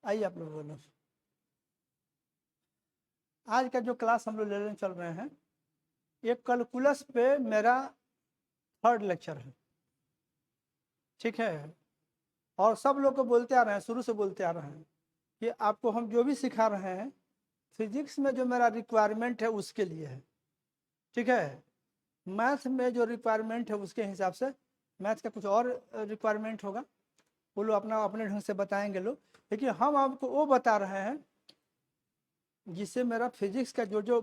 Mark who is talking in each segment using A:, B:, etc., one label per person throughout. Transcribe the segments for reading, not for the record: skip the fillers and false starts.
A: आइए आप लोग बोलो। आज का जो क्लास हम लोग लेने चल रहे हैं, ये कैलकुलस पे मेरा 3rd लेक्चर है, ठीक है। और सब लोग को बोलते आ रहे हैं, शुरू से बोलते आ रहे हैं कि आपको हम जो भी सिखा रहे हैं फिजिक्स में जो मेरा रिक्वायरमेंट है उसके लिए है, ठीक है। मैथ में जो रिक्वायरमेंट है उसके हिसाब से, मैथ का कुछ और रिक्वायरमेंट होगा, वो लोग अपना अपने ढंग से बताएंगे लोग, लेकिन हम आपको वो बता रहे हैं जिससे मेरा फिजिक्स का जो जो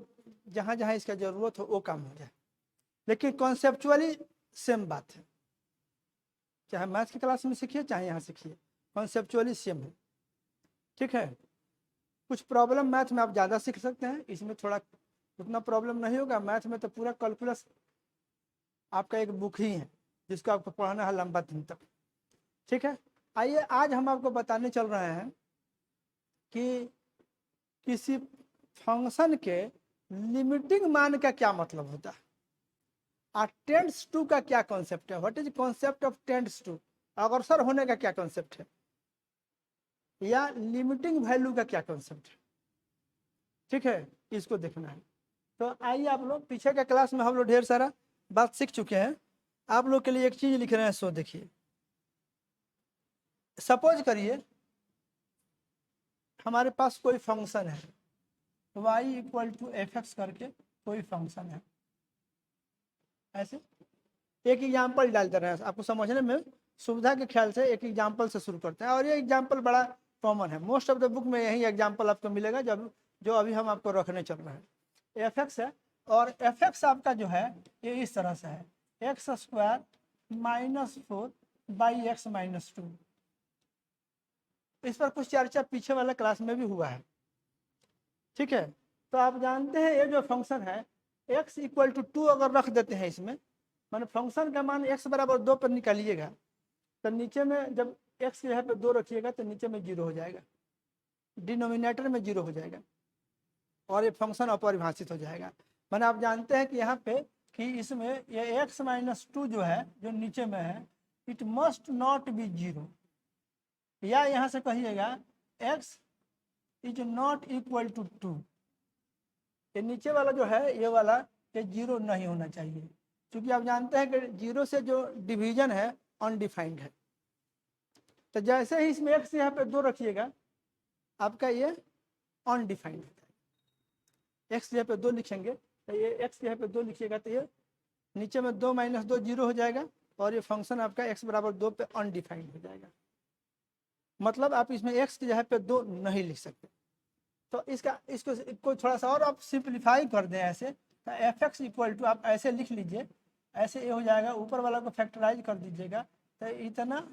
A: जहाँ जहाँ इसका ज़रूरत हो वो काम हो जाए। लेकिन कॉन्सेप्चुअली सेम बात है, चाहे मैथ की क्लास में सीखिए चाहे यहाँ सीखिए, कॉन्सेप्चुअली सेम है, ठीक है। कुछ प्रॉब्लम मैथ में आप ज़्यादा सीख सकते हैं, इसमें थोड़ा उतना प्रॉब्लम नहीं होगा। मैथ में तो पूरा कैलकुलस आपका एक बुक ही है जिसको आपको पढ़ना है लंबा दिन तक, ठीक है। आइए आज हम आपको बताने चल रहे हैं कि किसी फंक्शन के लिमिटिंग मान का क्या मतलब होता है और टेंड्स टू का क्या कॉन्सेप्ट है। What is concept of tends to, अग्रसर होने का क्या कॉन्सेप्ट है, या लिमिटिंग वैल्यू का क्या कॉन्सेप्ट है, ठीक है। इसको देखना है। तो आइए आप लोग, पीछे के क्लास में हम लोग ढेर सारा बात सीख चुके हैं। आप लोग के लिए एक चीज लिख रहे हैं, सो देखिए। सपोज करिए हमारे पास कोई फंक्शन है y equal to F X करके कोई फंक्शन है, ऐसे एक एग्जाम्पल डालते रहे आपको समझने में सुविधा के ख्याल से। एक एग्जाम्पल से शुरू करते हैं और ये एग्जाम्पल बड़ा कॉमन है, मोस्ट ऑफ द बुक में यही एग्जाम्पल आपको मिलेगा जब जो अभी हम आपको रखने चल रहे हैं। एफ एक्स है और एफ एक्स आपका जो है ये इस तरह से है, एक्स स्क्वायर -4 बाई एक्स -2। इस पर कुछ चर्चा पीछे वाला क्लास में भी हुआ है, ठीक है। तो आप जानते हैं ये जो फंक्शन है x इक्वल टू 2 अगर रख देते हैं इसमें, माने फंक्शन का मान x बराबर 2 पर निकालिएगा तो नीचे में जब x के यहाँ पे 2 रखिएगा तो नीचे में 0 हो जाएगा, डिनोमिनेटर में 0 हो जाएगा और ये फंक्शन अपरिभाषित हो जाएगा। माने आप जानते हैं कि यहाँ पे कि इसमें ये x -2 जो है जो नीचे में है, इट मस्ट नॉट बी 0, या यहाँ से कहिएगा x is not equal to 2। ये नीचे वाला जो है ये वाला ये 0 नहीं होना चाहिए, क्योंकि आप जानते हैं कि 0 से जो डिवीजन है अनडिफाइंड है। तो जैसे ही इसमें x यहाँ पे 2 रखिएगा आपका ये अनडिफाइंड होता है। x यहाँ पे 2 लिखेंगे तो ये x यहाँ पे 2 लिखिएगा तो ये नीचे में 2 - 2 0 हो जाएगा और ये फंक्शन आपका x बराबर 2 पे अनडिफाइंड हो जाएगा। मतलब आप इसमें x की जगह पे 2 नहीं लिख सकते। तो इसको थोड़ा सा और आप सिंप्लीफाई कर दें ऐसे, तो एफ एक्स इक्वल टू आप ऐसे लिख लीजिए, ऐसे ये हो जाएगा, ऊपर वाला को फैक्टराइज कर दीजिएगा तो इतना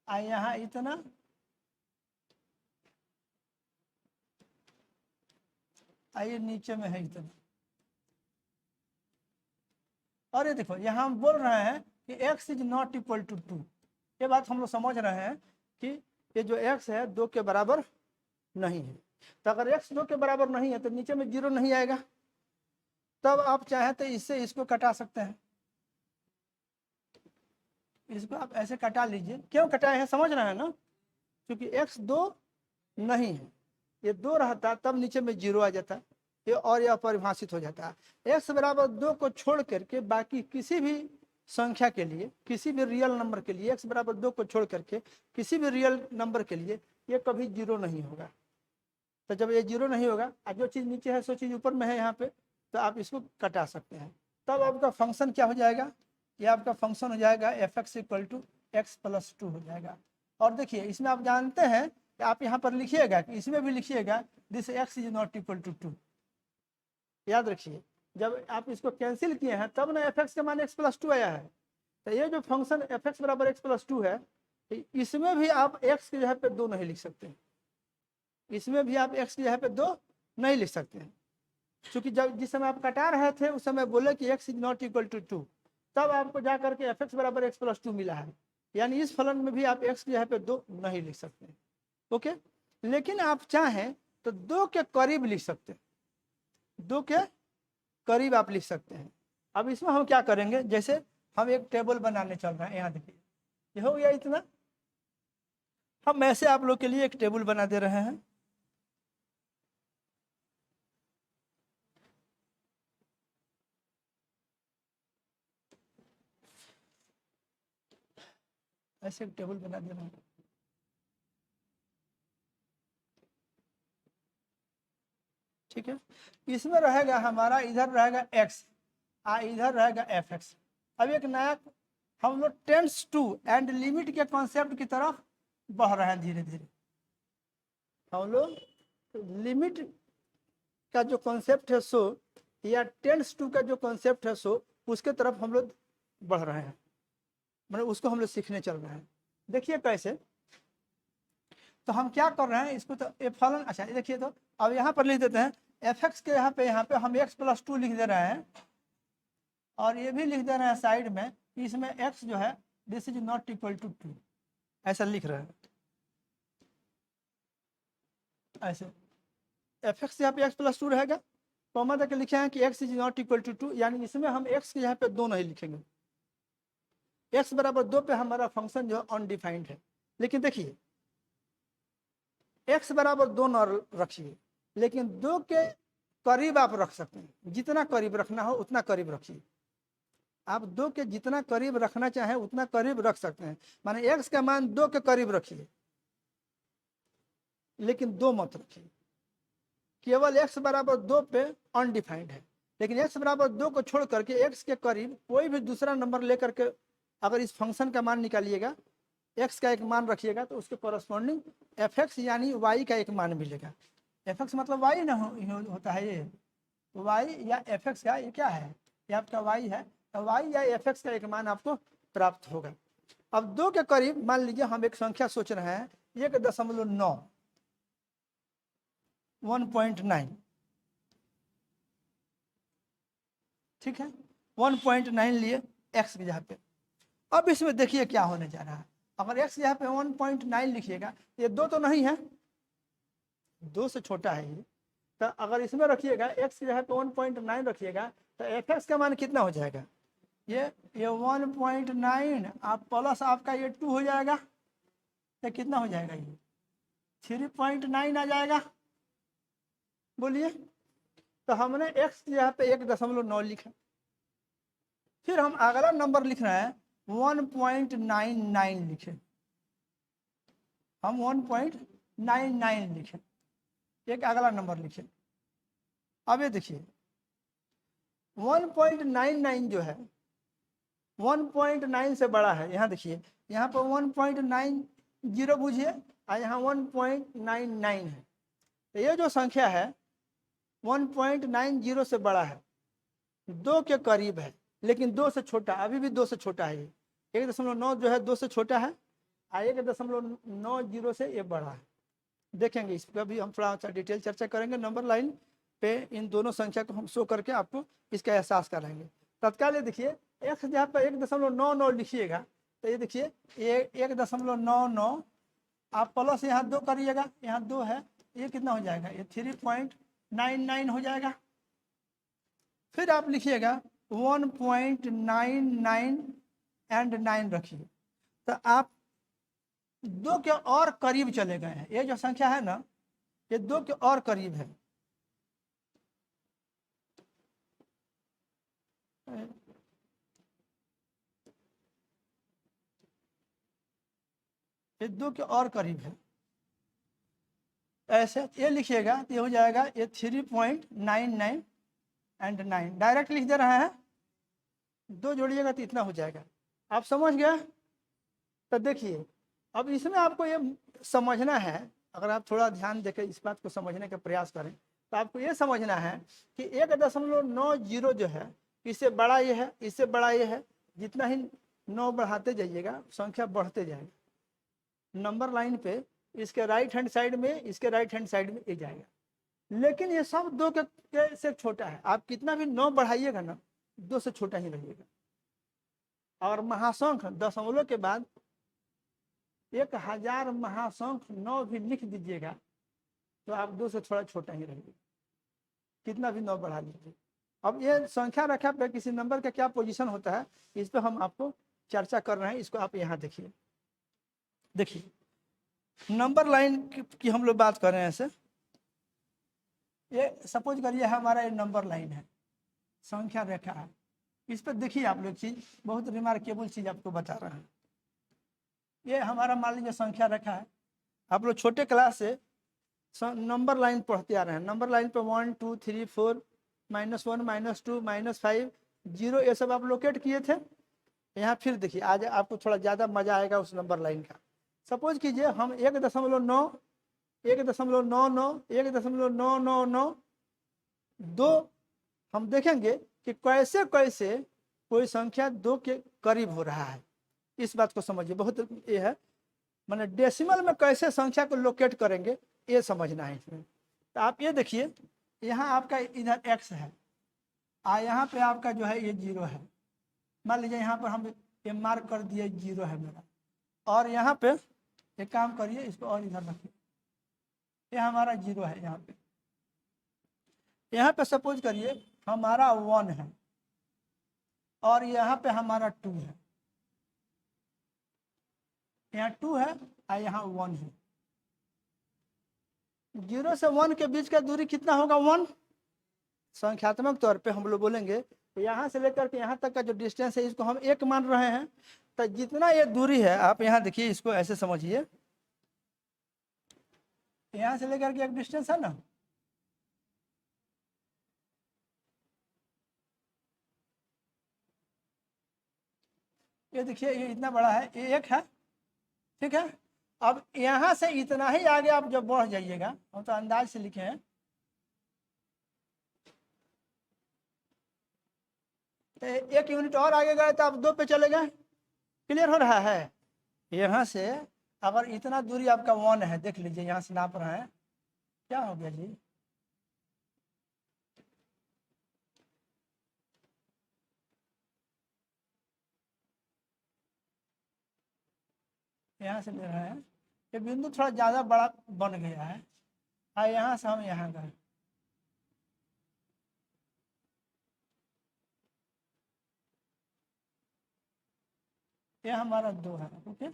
A: यहाँ इतना आइए नीचे में है इतना। और ये देखो यहाँ हम बोल रहे हैं कि x is not equal to 2। ये बात हम लोग समझ रहे हैं कि ये जो x है 2 के बराबर नहीं है। तो अगर x 2 के बराबर नहीं है तो नीचे में 0 नहीं आएगा, तब आप चाहें तो इससे इसको कटा सकते हैं। इसको आप ऐसे कटा लीजिए, क्यों कटाए हैं समझ रहे हैं ना, क्योंकि x 2 नहीं है, ये 2 रहता तब नीचे में 0 आ जाता, ये और ये अपरिभाषित हो जाता है। x बराबर 2 को छोड़ करके बाकी किसी भी संख्या के लिए, किसी भी रियल नंबर के लिए x बराबर 2 को छोड़ करके किसी भी रियल नंबर के लिए ये कभी 0 नहीं होगा। तो जब ये 0 नहीं होगा और जो चीज़ नीचे है सो चीज़ ऊपर में है यहाँ पे, तो आप इसको कटा सकते हैं। तब आपका फंक्शन क्या हो जाएगा, ये आपका फंक्शन हो जाएगा F X equal to X plus 2 हो जाएगा। और देखिए इसमें आप जानते हैं कि आप यहाँ पर लिखिएगा कि इसमें भी लिखिएगा this X is not equal to 2। याद रखिए जब आप इसको कैंसिल किए हैं तब ना एफ एक्स का मान एक्स प्लस 2 आया है। तो ये जो फंक्शन एफ एक्स बराबर एक्स प्लस 2 है, इसमें भी आप एक्स की जगह पे 2 नहीं लिख सकते, इसमें भी आप x की जगह पे 2 नहीं लिख सकते हैं, क्योंकि जब जिस समय आप कटा रहे थे उस समय बोले कि x is not equal to 2, तब आपको जा करके एफ एक्स बराबर एक्स प्लस 2 मिला है। यानी इस फलन में भी आप x की जगह पे 2 नहीं लिख सकते, ओके। लेकिन आप चाहें तो 2 के करीब लिख सकते हैं, 2 के करीब आप लिख सकते हैं। अब इसमें हम क्या करेंगे, जैसे हम एक टेबल बनाने चल रहे हैं, यहाँ देखिए ये हो गया इतना, हम ऐसे आप लोग के लिए एक टेबल बना दे रहे हैं। ऐसे एक टेबल बना दे रहे हैं। ठीक है, इसमें रहेगा हमारा, इधर रहेगा x, इधर रहेगा fx। अब एक नया हम लोग टेंस टू एंड लिमिट के कॉन्सेप्ट की तरफ बढ़ रहे हैं धीरे धीरे। हम लोग लिमिट का जो कॉन्सेप्ट है सो, या टेंस टू का जो कॉन्सेप्ट है सो, उसके तरफ हम लोग बढ़ रहे हैं, मतलब उसको हम लोग सीखने चल रहे हैं। देखिए कैसे, तो हम क्या कर रहे हैं इसको, तो ए फलन, अच्छा देखिए, तो अब यहाँ पर लिख देते हैं एफ एक्स के यहाँ पे हम x प्लस 2 लिख दे रहे हैं, और ये भी लिख दे रहे हैं साइड में, इसमें x जो है this is not equal to 2, ऐसा लिख रहे हैं। ऐसे एफ एक्स यहाँ पे x प्लस 2 रहेगा, कॉमा देकर लिखे हैं कि x is not equal to 2, यानी इसमें हम x के यहाँ पे 2 नहीं लिखेंगे। x बराबर 2 पे हमारा फंक्शन जो है अनडिफाइंड है। लेकिन देखिए x बराबर 2 न रखिए, लेकिन 2 के करीब आप रख सकते हैं, जितना करीब रखना हो उतना करीब रखिए। आप 2 के जितना करीब रखना चाहें उतना करीब रख सकते हैं, माने x का मान 2 के करीब रखिए, लेकिन 2 मत रखिए। केवल x बराबर 2 पे अनडिफाइंड है, लेकिन x बराबर 2 को छोड़ करके x के करीब कोई भी दूसरा नंबर लेकर के अगर इस फंक्शन का मान निकालिएगा, x का एक मान रखिएगा, तो उसके कॉरस्पॉन्डिंग fx यानी y का एक मान मिलेगा। fx मतलब y ना होता है, ये y या fx का ये क्या है, ये आपका y है, तो y या fx का एक मान आपको प्राप्त होगा। अब 2 के करीब मान लीजिए हम एक संख्या सोच रहे हैं 1.9, 1.9, ठीक है, 1.9 लिए x के यहाँ पे। अब इसमें देखिए क्या होने जा रहा है, अगर x यहाँ पे 1.9 लिखिएगा, ये 2 तो नहीं है, 2 से छोटा है ये, तो अगर इसमें रखिएगा x के यहाँ पे 1.9 रखिएगा, तो fx का मान कितना हो जाएगा, ये 1.9 आप प्लस आपका ये 2 हो जाएगा, तो कितना हो जाएगा, ये 3.9 आ जाएगा। बोलिए, तो हमने x के यहाँ पे 1.9 लिखा, फिर हम अगला नंबर लिख रहे हैं 1.99 लिखे, हम 1.99 लिखे, एक अगला नंबर लिखे। अब ये देखिए 1.99 जो है 1.9 से बड़ा है, यहाँ देखिए यहाँ पर 1.90 बुझिए, और यहाँ 1.99 है, तो ये जो संख्या है 1.90 से बड़ा है, 2 के करीब है, लेकिन 2 से छोटा, अभी भी 2 से छोटा है। ये 1.9 जो है 2 से छोटा है, और 1.90 से ये बड़ा है। देखेंगे इस पर भी हम थोड़ा सा डिटेल चर्चा करेंगे, नंबर लाइन पे इन दोनों संख्या को हम शो करके आपको इसका एहसास कराएंगे। तत्काल ये देखिए x जहाँ पर 1.99 लिखिएगा, तो ये देखिए ये 1.99 आप प्लस यहाँ 2 करिएगा, यहाँ 2 है, ये कितना हो जाएगा, ये 3.99 हो जाएगा। फिर आप लिखिएगा 1.99 एंड 9 रखिए, तो आप 2 के और करीब चले गए हैं। ये जो संख्या है ना, ये 2 के और करीब है, ये 2 के और करीब है। ऐसे ये लिखिएगा तो ये हो जाएगा ये 3.99 एंड 9, डायरेक्ट लिख दे रहे हैं, 2 जोड़िएगा तो इतना हो जाएगा। आप समझ गए? तो देखिए अब इसमें आपको ये समझना है, अगर आप थोड़ा ध्यान देकर इस बात को समझने का प्रयास करें, तो आपको ये समझना है कि 1.90 जो है, इससे बड़ा ये है, इससे बड़ा ये है, जितना ही 9 बढ़ाते जाइएगा संख्या बढ़ते जाएगा। नंबर लाइन पे इसके राइट हैंड साइड में, इसके राइट हैंड साइड में ये जाएगा, लेकिन ये सब 2 के से छोटा है। आप कितना भी 9 बढ़ाइएगा ना, 2 से छोटा ही रहिएगा। और महासंख दशमलव के बाद 1000 महासंख 9 भी लिख दीजिएगा, तो आप 2 से थोड़ा छोटा ही रहिएगा, कितना भी 9 बढ़ा लीजिए। अब ये संख्या रखा पे किसी नंबर का क्या पोजीशन होता है, इस पर हम आपको चर्चा कर रहे हैं, इसको आप यहाँ देखिए। देखिए नंबर लाइन की हम लोग बात कर रहे हैं ऐसे। ये सपोज करिए हमारा ये नंबर लाइन है, संख्या रेखा है। इस पर देखिए आप लोग चीज बहुत रिमार्केबल चीज आपको बता रहा है। ये हमारा मान लीजिए संख्या रेखा है। आप लोग छोटे क्लास से नंबर लाइन पढ़ते आ रहे हैं। नंबर लाइन पे 1 2 3 4 -1 -2 -5 0 ये सब आप लोकेट किए थे। यहाँ फिर देखिए आज आपको थोड़ा ज़्यादा मजा आएगा उस नंबर लाइन का। सपोज कीजिए हम 1.9 1.99 1.999 2 हम देखेंगे कि कैसे कैसे कोई संख्या 2 के करीब हो रहा है। इस बात को समझिए, बहुत ये है, माने डेसिमल में कैसे संख्या को लोकेट करेंगे ये समझना है इसमें। तो आप ये देखिए, यहाँ आपका इधर x है, यहाँ पे आपका जो है ये 0 है। मान लीजिए यहाँ पर हम ये मार्क कर दिए 0 है मेरा, और यहाँ पे एक काम करिए इसको और इधर रखिए, ये हमारा 0 है। यहाँ पे सपोज करिए हमारा 1 है और यहाँ पे हमारा 2 है। यहाँ 2 है और यहाँ 1 है। 0 से 1 के बीच का दूरी कितना होगा? 1। संख्यात्मक तौर पे हम लोग बोलेंगे यहाँ से लेकर के यहाँ तक का जो डिस्टेंस है इसको हम 1 मान रहे हैं। तो जितना ये दूरी है आप यहाँ देखिए, इसको ऐसे समझिए, यहाँ से लेकर के एक डिस्टेंस है ना, ये देखिए ये इतना बड़ा है, ये 1 है, ठीक है। अब यहाँ से इतना ही आगे आप जब बढ़ जाइएगा, हम तो अंदाज से लिखे हैं, तो 1 यूनिट और आगे गए तो आप 2 पे चले गए। क्लियर हो रहा है? यहाँ से अगर इतना दूरी आपका 1 है, देख लीजिए यहाँ से नाप रहे हैं, क्या हो गया जी? यहाँ से ले रहे हैं, ये बिंदु थोड़ा ज़्यादा बड़ा बन गया है। यहाँ से हम यहाँ गए, ये हमारा 2 है, ओके।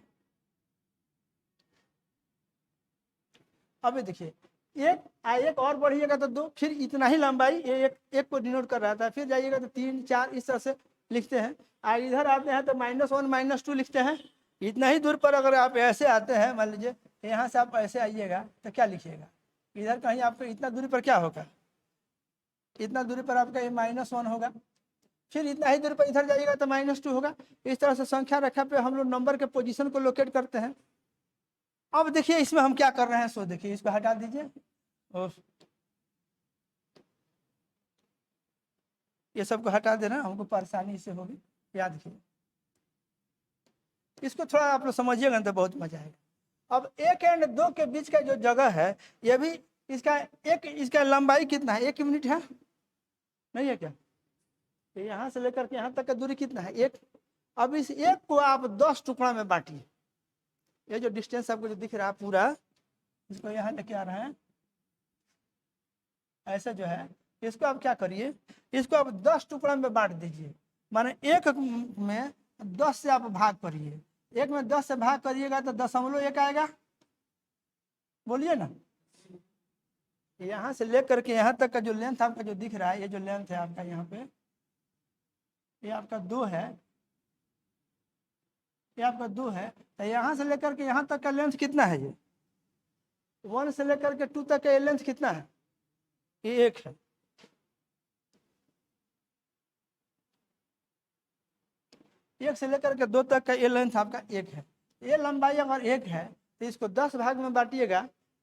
A: अब देखिए एक और बढ़िएगा तो 2, फिर इतना ही लंबाई, ये एक को डिनोट कर रहा था, फिर जाइएगा तो 3 4 इस तरह से लिखते हैं। इधर आते हैं तो -1 -2 लिखते हैं। इतना ही दूर पर अगर आप ऐसे आते हैं, मान लीजिए यहाँ से आप ऐसे आइएगा तो क्या लिखिएगा? इधर कहीं आपको इतना दूरी पर क्या होगा? इतना दूरी पर आपका ये -1 होगा। फिर इतना ही दूरी पर इधर जाइएगा तो -2 होगा। इस तरह से संख्या रेखा पे हम लोग नंबर के पोजीशन को लोकेट करते हैं। अब देखिए इसमें हम क्या कर रहे हैं, सो देखिए इसको हटा दीजिए और ये सबको हटा देना, हमको परेशानी इससे होगी, याद रखिए। इसको थोड़ा आप लोग समझिएगा तो बहुत मजा आएगा। अब 1 एंड 2 के बीच का जो जगह है, ये भी इसका लंबाई कितना है? 1 यूनिट है, नहीं है क्या? यहाँ से लेकर के यहाँ तक का दूरी कितना है? 1। अब इस 1 को आप 10 टुकड़ा में बांटिए। ये जो डिस्टेंस आपको जो दिख रहा है पूरा, इसको यहाँ लेके आ रहे हैं, ऐसा जो है इसको आप क्या करिए, इसको आप 10 टुकड़ा में बांट दीजिए। माने 1 में 10 से आप भाग करिए। 1 में 10 से भाग करिएगा तो 0.1 आएगा, बोलिए ना। यहाँ से लेकर के यहाँ तक का जो लेंथ आपका जो दिख रहा है, ये जो लेंथ है आपका यहाँ पे, ये आपका 2 है, ये आपका 2 है। तो यहाँ से लेकर के यहाँ तक का लेंथ कितना है? ये 1 से लेकर के 2 तक का ये लेंथ कितना है? ये 1 है। एक से लेकर के 2 तक का ये लेंथ आपका 1 है। ये लंबाई अगर 1 है तो इसको 10 भाग में बांटिएगा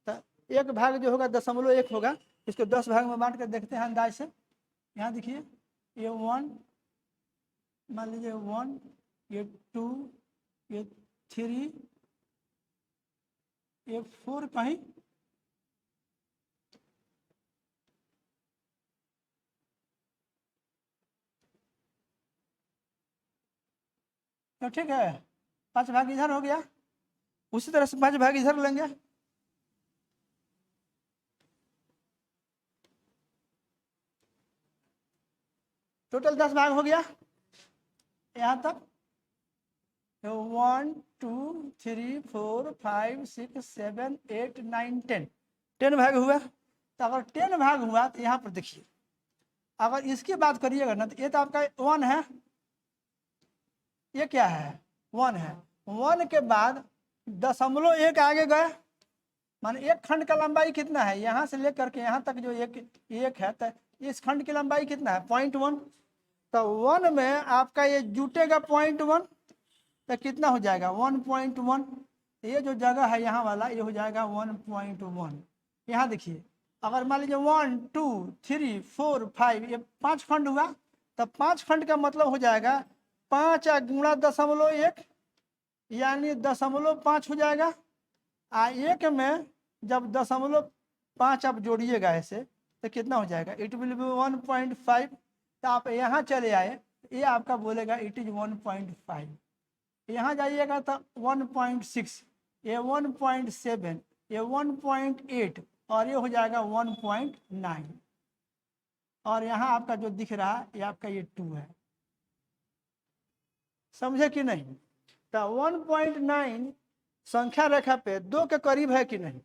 A: तो 1 भाग जो होगा 0.1 होगा। इसको 10 भाग में बांट कर देखते हैं अंदाज से। यहाँ देखिए ये 1, मान लीजिए 1, ये 2, ये 3, ये 4 कहीं, तो ठीक है 5 भाग इधर हो गया। उसी तरह से 5 भाग इधर लेंगे, टोटल 10 भाग हो गया यहाँ तक। 1 2 3 4 5 6 7 8 9 10 10 भाग हुआ। तो अगर 10 भाग हुआ तो यहाँ पर देखिए, अगर इसकी बात करिएगा ना तो ये तो आपका 1 है, ये क्या है 1 है। 1 के बाद 0.1 आगे गए, माने एक खंड का लंबाई कितना है, यहाँ से लेकर के यहाँ तक जो एक है, तो इस खंड की लंबाई कितना है 0.1। तो 1 में आपका ये जुटेगा 0.1, तो कितना हो जाएगा 1.1। ये जो जगह है यहाँ वाला ये हो जाएगा 1.1। यहाँ देखिए, अगर मान लीजिए 1 2 3 4 5 ये 5 खंड हुआ, तो 5 खंड का मतलब हो जाएगा 5 गुणा 0.1 यानी 0.5 हो जाएगा। एक में जब 0.5 आप जोड़िएगा ऐसे तो कितना हो जाएगा, इट विल बी 1.5। तो आप यहाँ चले आए, ये आपका बोलेगा इट इज 1.5। यहाँ जाइएगा तो 1.6, ये 1.7, ये 1.8 और ये हो जाएगा 1.9। और यहाँ आपका जो दिख रहा है ये आपका ये 2 है, समझे कि नहीं। तो 1.9 संख्या रेखा पे 2 के करीब है कि नहीं।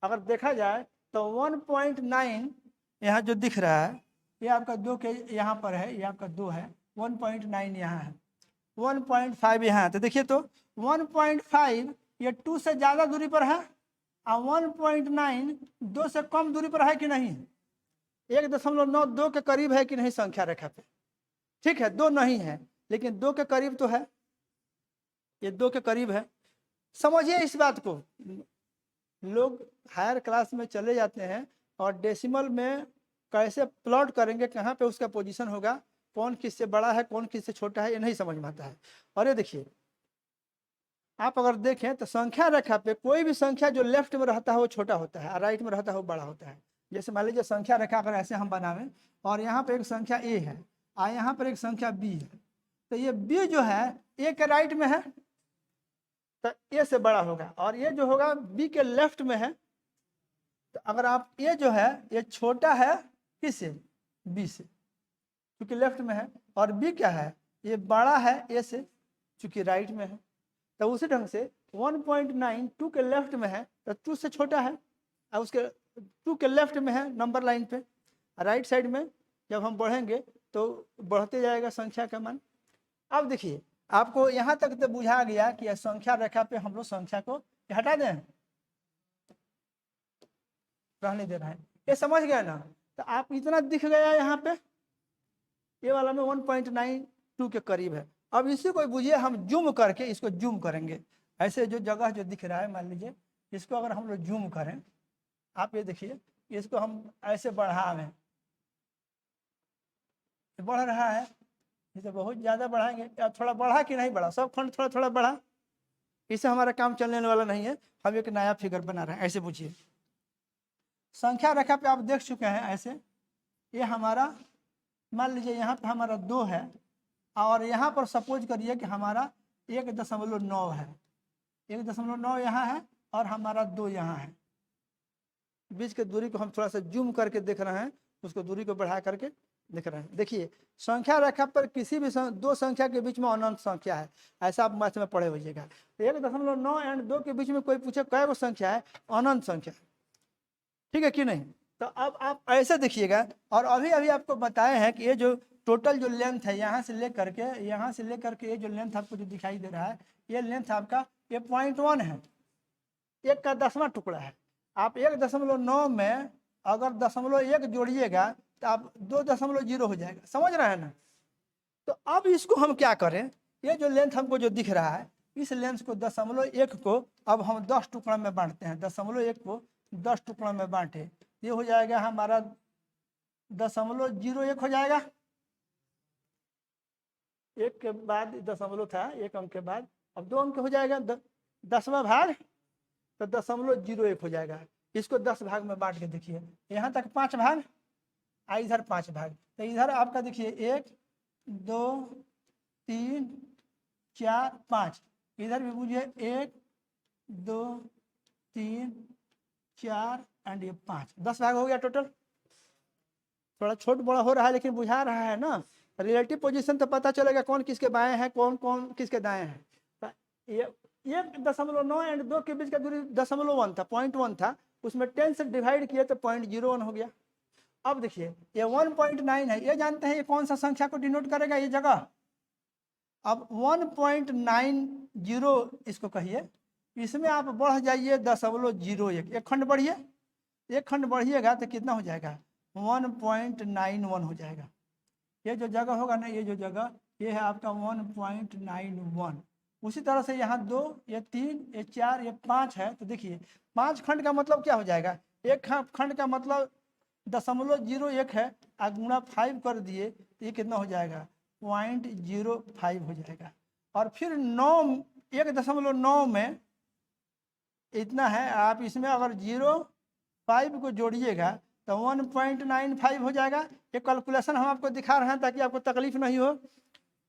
A: अगर देखा जाए तो 1.9 यहाँ जो दिख रहा है ये आपका 2 के यहाँ पर है, ये आपका 2 है, 1.9 यहाँ है, 1.5 यहाँ है। तो देखिए तो 1.5 ये 2 से ज़्यादा दूरी पर है और 1.9 2 से कम दूरी पर है कि नहीं, 1.92 के करीब है कि नहीं संख्या रेखा पे। ठीक है, 2 नहीं है लेकिन 2 के करीब तो है, ये 2 के करीब है। समझिए इस बात को, लोग हायर क्लास में चले जाते हैं और डेसिमल में कैसे प्लॉट करेंगे, कहाँ पे उसका पोजीशन होगा, कौन किससे बड़ा है कौन किससे छोटा है, ये नहीं समझ में आता है। और ये देखिए, आप अगर देखें तो संख्या रेखा पे कोई भी संख्या जो लेफ्ट में रहता है वो छोटा होता है और राइट में रहता है वो बड़ा होता है। जैसे मान लीजिए संख्या रेखा अगर ऐसे हम बनावें और यहाँ पर एक संख्या ए है और यहाँ पर एक संख्या बी है, तो ये बी जो है ए के राइट में है तो ए से बड़ा होगा, और ये जो होगा बी के लेफ्ट में है। तो अगर आप ए जो है ये छोटा है किससे, बी से, क्योंकि लेफ्ट में है, और बी क्या है ये बड़ा है ए से क्योंकि राइट में है। तो उसी ढंग से 1.9 2 के लेफ्ट में है तो 2 से छोटा है और उसके 2 के लेफ्ट में है नंबर लाइन पे, राइट साइड में जब हम बढ़ेंगे तो बढ़ते जाएगा संख्या का मान। अब देखिए आपको यहाँ तक तो बुझा गया कि यह संख्या रेखा पे हम लोग संख्या को हटा दें, रहने दे रहा है, ये समझ गए ना। तो आप इतना दिख गया यहाँ पे, ये वाला में 1.92 के करीब है। अब इसी को बुझिए हम जूम करके इसको जूम करेंगे, ऐसे जो जगह जो दिख रहा है मान लीजिए इसको अगर हम लोग जूम करें, आप ये देखिए इसको हम ऐसे बढ़ा लें, बढ़ रहा है, इसे बहुत ज़्यादा बढ़ाएंगे या थोड़ा बढ़ा कि नहीं बढ़ा, सब खंड थोड़ा थोड़ा बढ़ा, इससे हमारा काम चलने वाला नहीं है, हम एक नया फिगर बना रहे हैं। ऐसे पूछिए संख्या रेखा पे आप देख चुके हैं ऐसे, ये हमारा मान लीजिए यहाँ पे हमारा 2 है और यहाँ पर सपोज करिए कि हमारा 1.9 है, 1.9 यहाँ है और हमारा 2 यहाँ है। बीच के दूरी को हम थोड़ा सा जूम करके देख रहे हैं, उसको दूरी को बढ़ा करके देख रहे हैं। देखिए संख्या रेखा पर किसी भी दो संख्या के बीच में अनंत संख्या है, ऐसा आप मैथ में पढ़े होइएगा। 1.9 एंड 2 के बीच में कोई पूछे कै गो संख्या है, अनंत संख्या, ठीक है कि नहीं। तो अब आप ऐसे देखिएगा, और अभी अभी आपको बताए हैं कि ये जो टोटल जो लेंथ है यहाँ से लेकर के ये जो लेंथ आपको जो दिखाई दे रहा है ये लेंथ आपका ये 0.1 है, 1 का 10वां टुकड़ा है। आप 1.9 में अगर 0.1 जोड़िएगा तो आप 2.0 हो जाएगा, समझ रहे हैं ना। तो अब इसको हम क्या करें, ये जो लेंथ हमको जो दिख रहा है इस लेंथ को 0.1 को अब हम 10 टुकड़ा में बांटते हैं, 0.1 को 10 टुकड़ा में बांटे, ये हो जाएगा हमारा 0.01 हो जाएगा। एक के बाद दशमलव था, एक अंक के बाद अब 2 अंक हो जाएगा, 10वां भाग तो 0.01 हो जाएगा। इसको 10 भाग में बांट के देखिए, यहाँ तक 5 भाग, इधर 5 भाग, तो इधर आपका देखिए 1 2 3 4 5, इधर भी बुझिए 1 2 3 4 एंड ये 5, 10 भाग हो गया टोटल। थोड़ा छोट बड़ा हो रहा है लेकिन बुझा रहा है ना, रिलेटिव पोजीशन तो पता चलेगा कौन किसके बाएं हैं कौन कौन किसके दाएं हैं। तो ये 1.9 एंड 2 के बीच का दूरी 0.1 था, 0.1 था, उसमें 10 से डिवाइड किए तो 0.01 हो गया। अब देखिए ये 1.9 है, ये जानते हैं ये कौन सा संख्या को डिनोट करेगा ये जगह। अब 1.90 इसको कहिए, इसमें आप बढ़ जाइए 0.01, एक खंड बढ़िए, एक खंड बढ़िएगा तो कितना हो जाएगा 1.91 हो जाएगा। ये जो जगह होगा ना, ये जो जगह ये है आपका 1.91। उसी तरह से यहाँ 2, ये 3, ये 4, ये 5 है, तो देखिए 5 खंड का मतलब क्या हो जाएगा, एक खंड का मतलब 0.01 है, आप गुणा 5 कर दिए तो ये कितना हो जाएगा 0.05 हो जाएगा। और फिर 9, 1.9 में इतना है, आप इसमें अगर 0.5 को जोड़िएगा तो 1.95 हो जाएगा। ये कैलकुलेशन हम आपको दिखा रहे हैं ताकि आपको तकलीफ नहीं हो।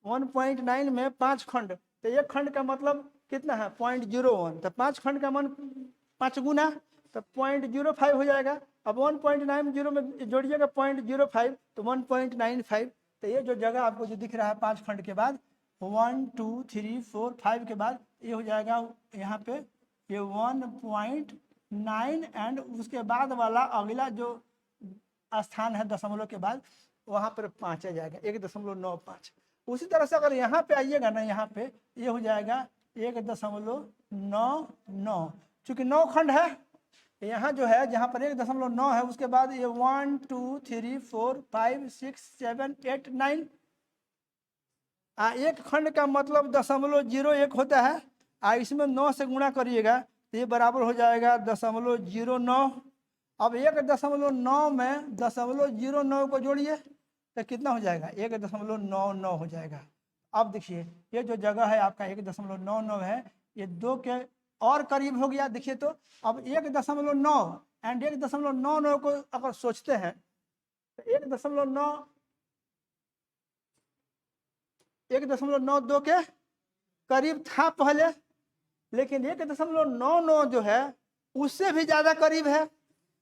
A: 1.9 में 5 खंड, तो एक खंड का मतलब कितना है 0.01, तो 5 खंड का मन 5 गुना तो 0.05 हो जाएगा। अब 1.90 में जोड़िएगा 0.05 तो 1.95। तो ये जो जगह आपको जो दिख रहा है 5 खंड के बाद 1 2 3 4 5 के बाद ये हो जाएगा यहाँ पे ये 1.9 एंड उसके बाद वाला अगला जो स्थान है दशमलव के बाद वहाँ पर 5 आ जाएगा 1.95। उसी तरह से अगर यहाँ पे आइएगा ना, यहाँ पे ये हो जाएगा 1.99, चूँकि 9 खंड है यहाँ जो है जहाँ पर 1.9 है उसके बाद ये 1 2 3 4 5 6 7 8 9, एक खंड का मतलब 0.01 होता है। इसमें 9 से गुणा करिएगा तो ये बराबर हो जाएगा 0.09। अब 1.9 में 0.09 को जोड़िए तो कितना हो जाएगा 1.99 हो जाएगा। अब देखिए ये जो जगह है आपका 1.99 है, ये 2 के और करीब हो गया। देखिए तो अब 1.9 एंड 1.99 को अगर सोचते हैं तो 1.92 के करीब था पहले, लेकिन 1.99 जो है उससे भी ज़्यादा करीब है।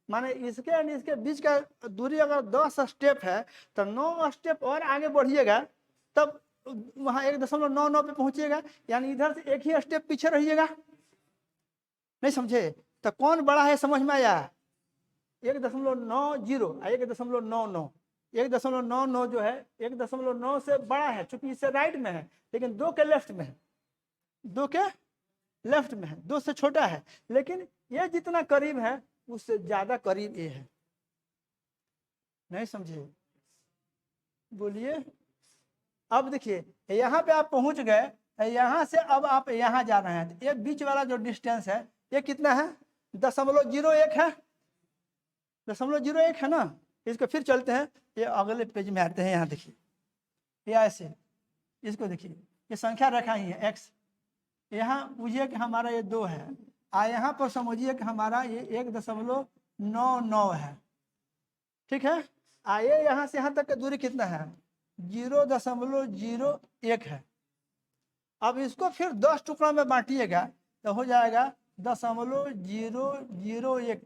A: माने इसके और इसके बीच का दूरी अगर 10 स्टेप है तो 9 स्टेप और आगे बढ़िएगा तब वहाँ 1.99 पे पहुँचिएगा, यानी इधर से एक ही स्टेप पीछे रहिएगा। नहीं समझे? तो कौन बड़ा है समझ में आया? 1.90 1.99, 1.99 जो है 1.9 से बड़ा है, चूंकि इससे राइट में है, लेकिन 2 के लेफ्ट में है, 2 के लेफ्ट में है, 2 से छोटा है, लेकिन ये जितना करीब है उससे ज्यादा करीब ये है। नहीं समझे? बोलिए। अब देखिए यहाँ पे आप पहुंच गए, यहाँ से अब आप यहाँ जा रहे हैं, ये बीच वाला जो डिस्टेंस है ये कितना है 0.01 है, 0.01 है ना। इसको फिर चलते हैं, ये अगले पेज में आते हैं। यहाँ देखिए ये ऐसे इसको देखिए, ये संख्या रखा ही है x, यहाँ बुझिए कि हमारा ये 2 है, यहाँ पर समझिए कि हमारा ये 1.99 है, ठीक है। आइए यहाँ से यहाँ तक का दूरी कितना है 0.01 है। अब इसको फिर 10 टुकड़ों में बांटिएगा तो हो जाएगा 0.001।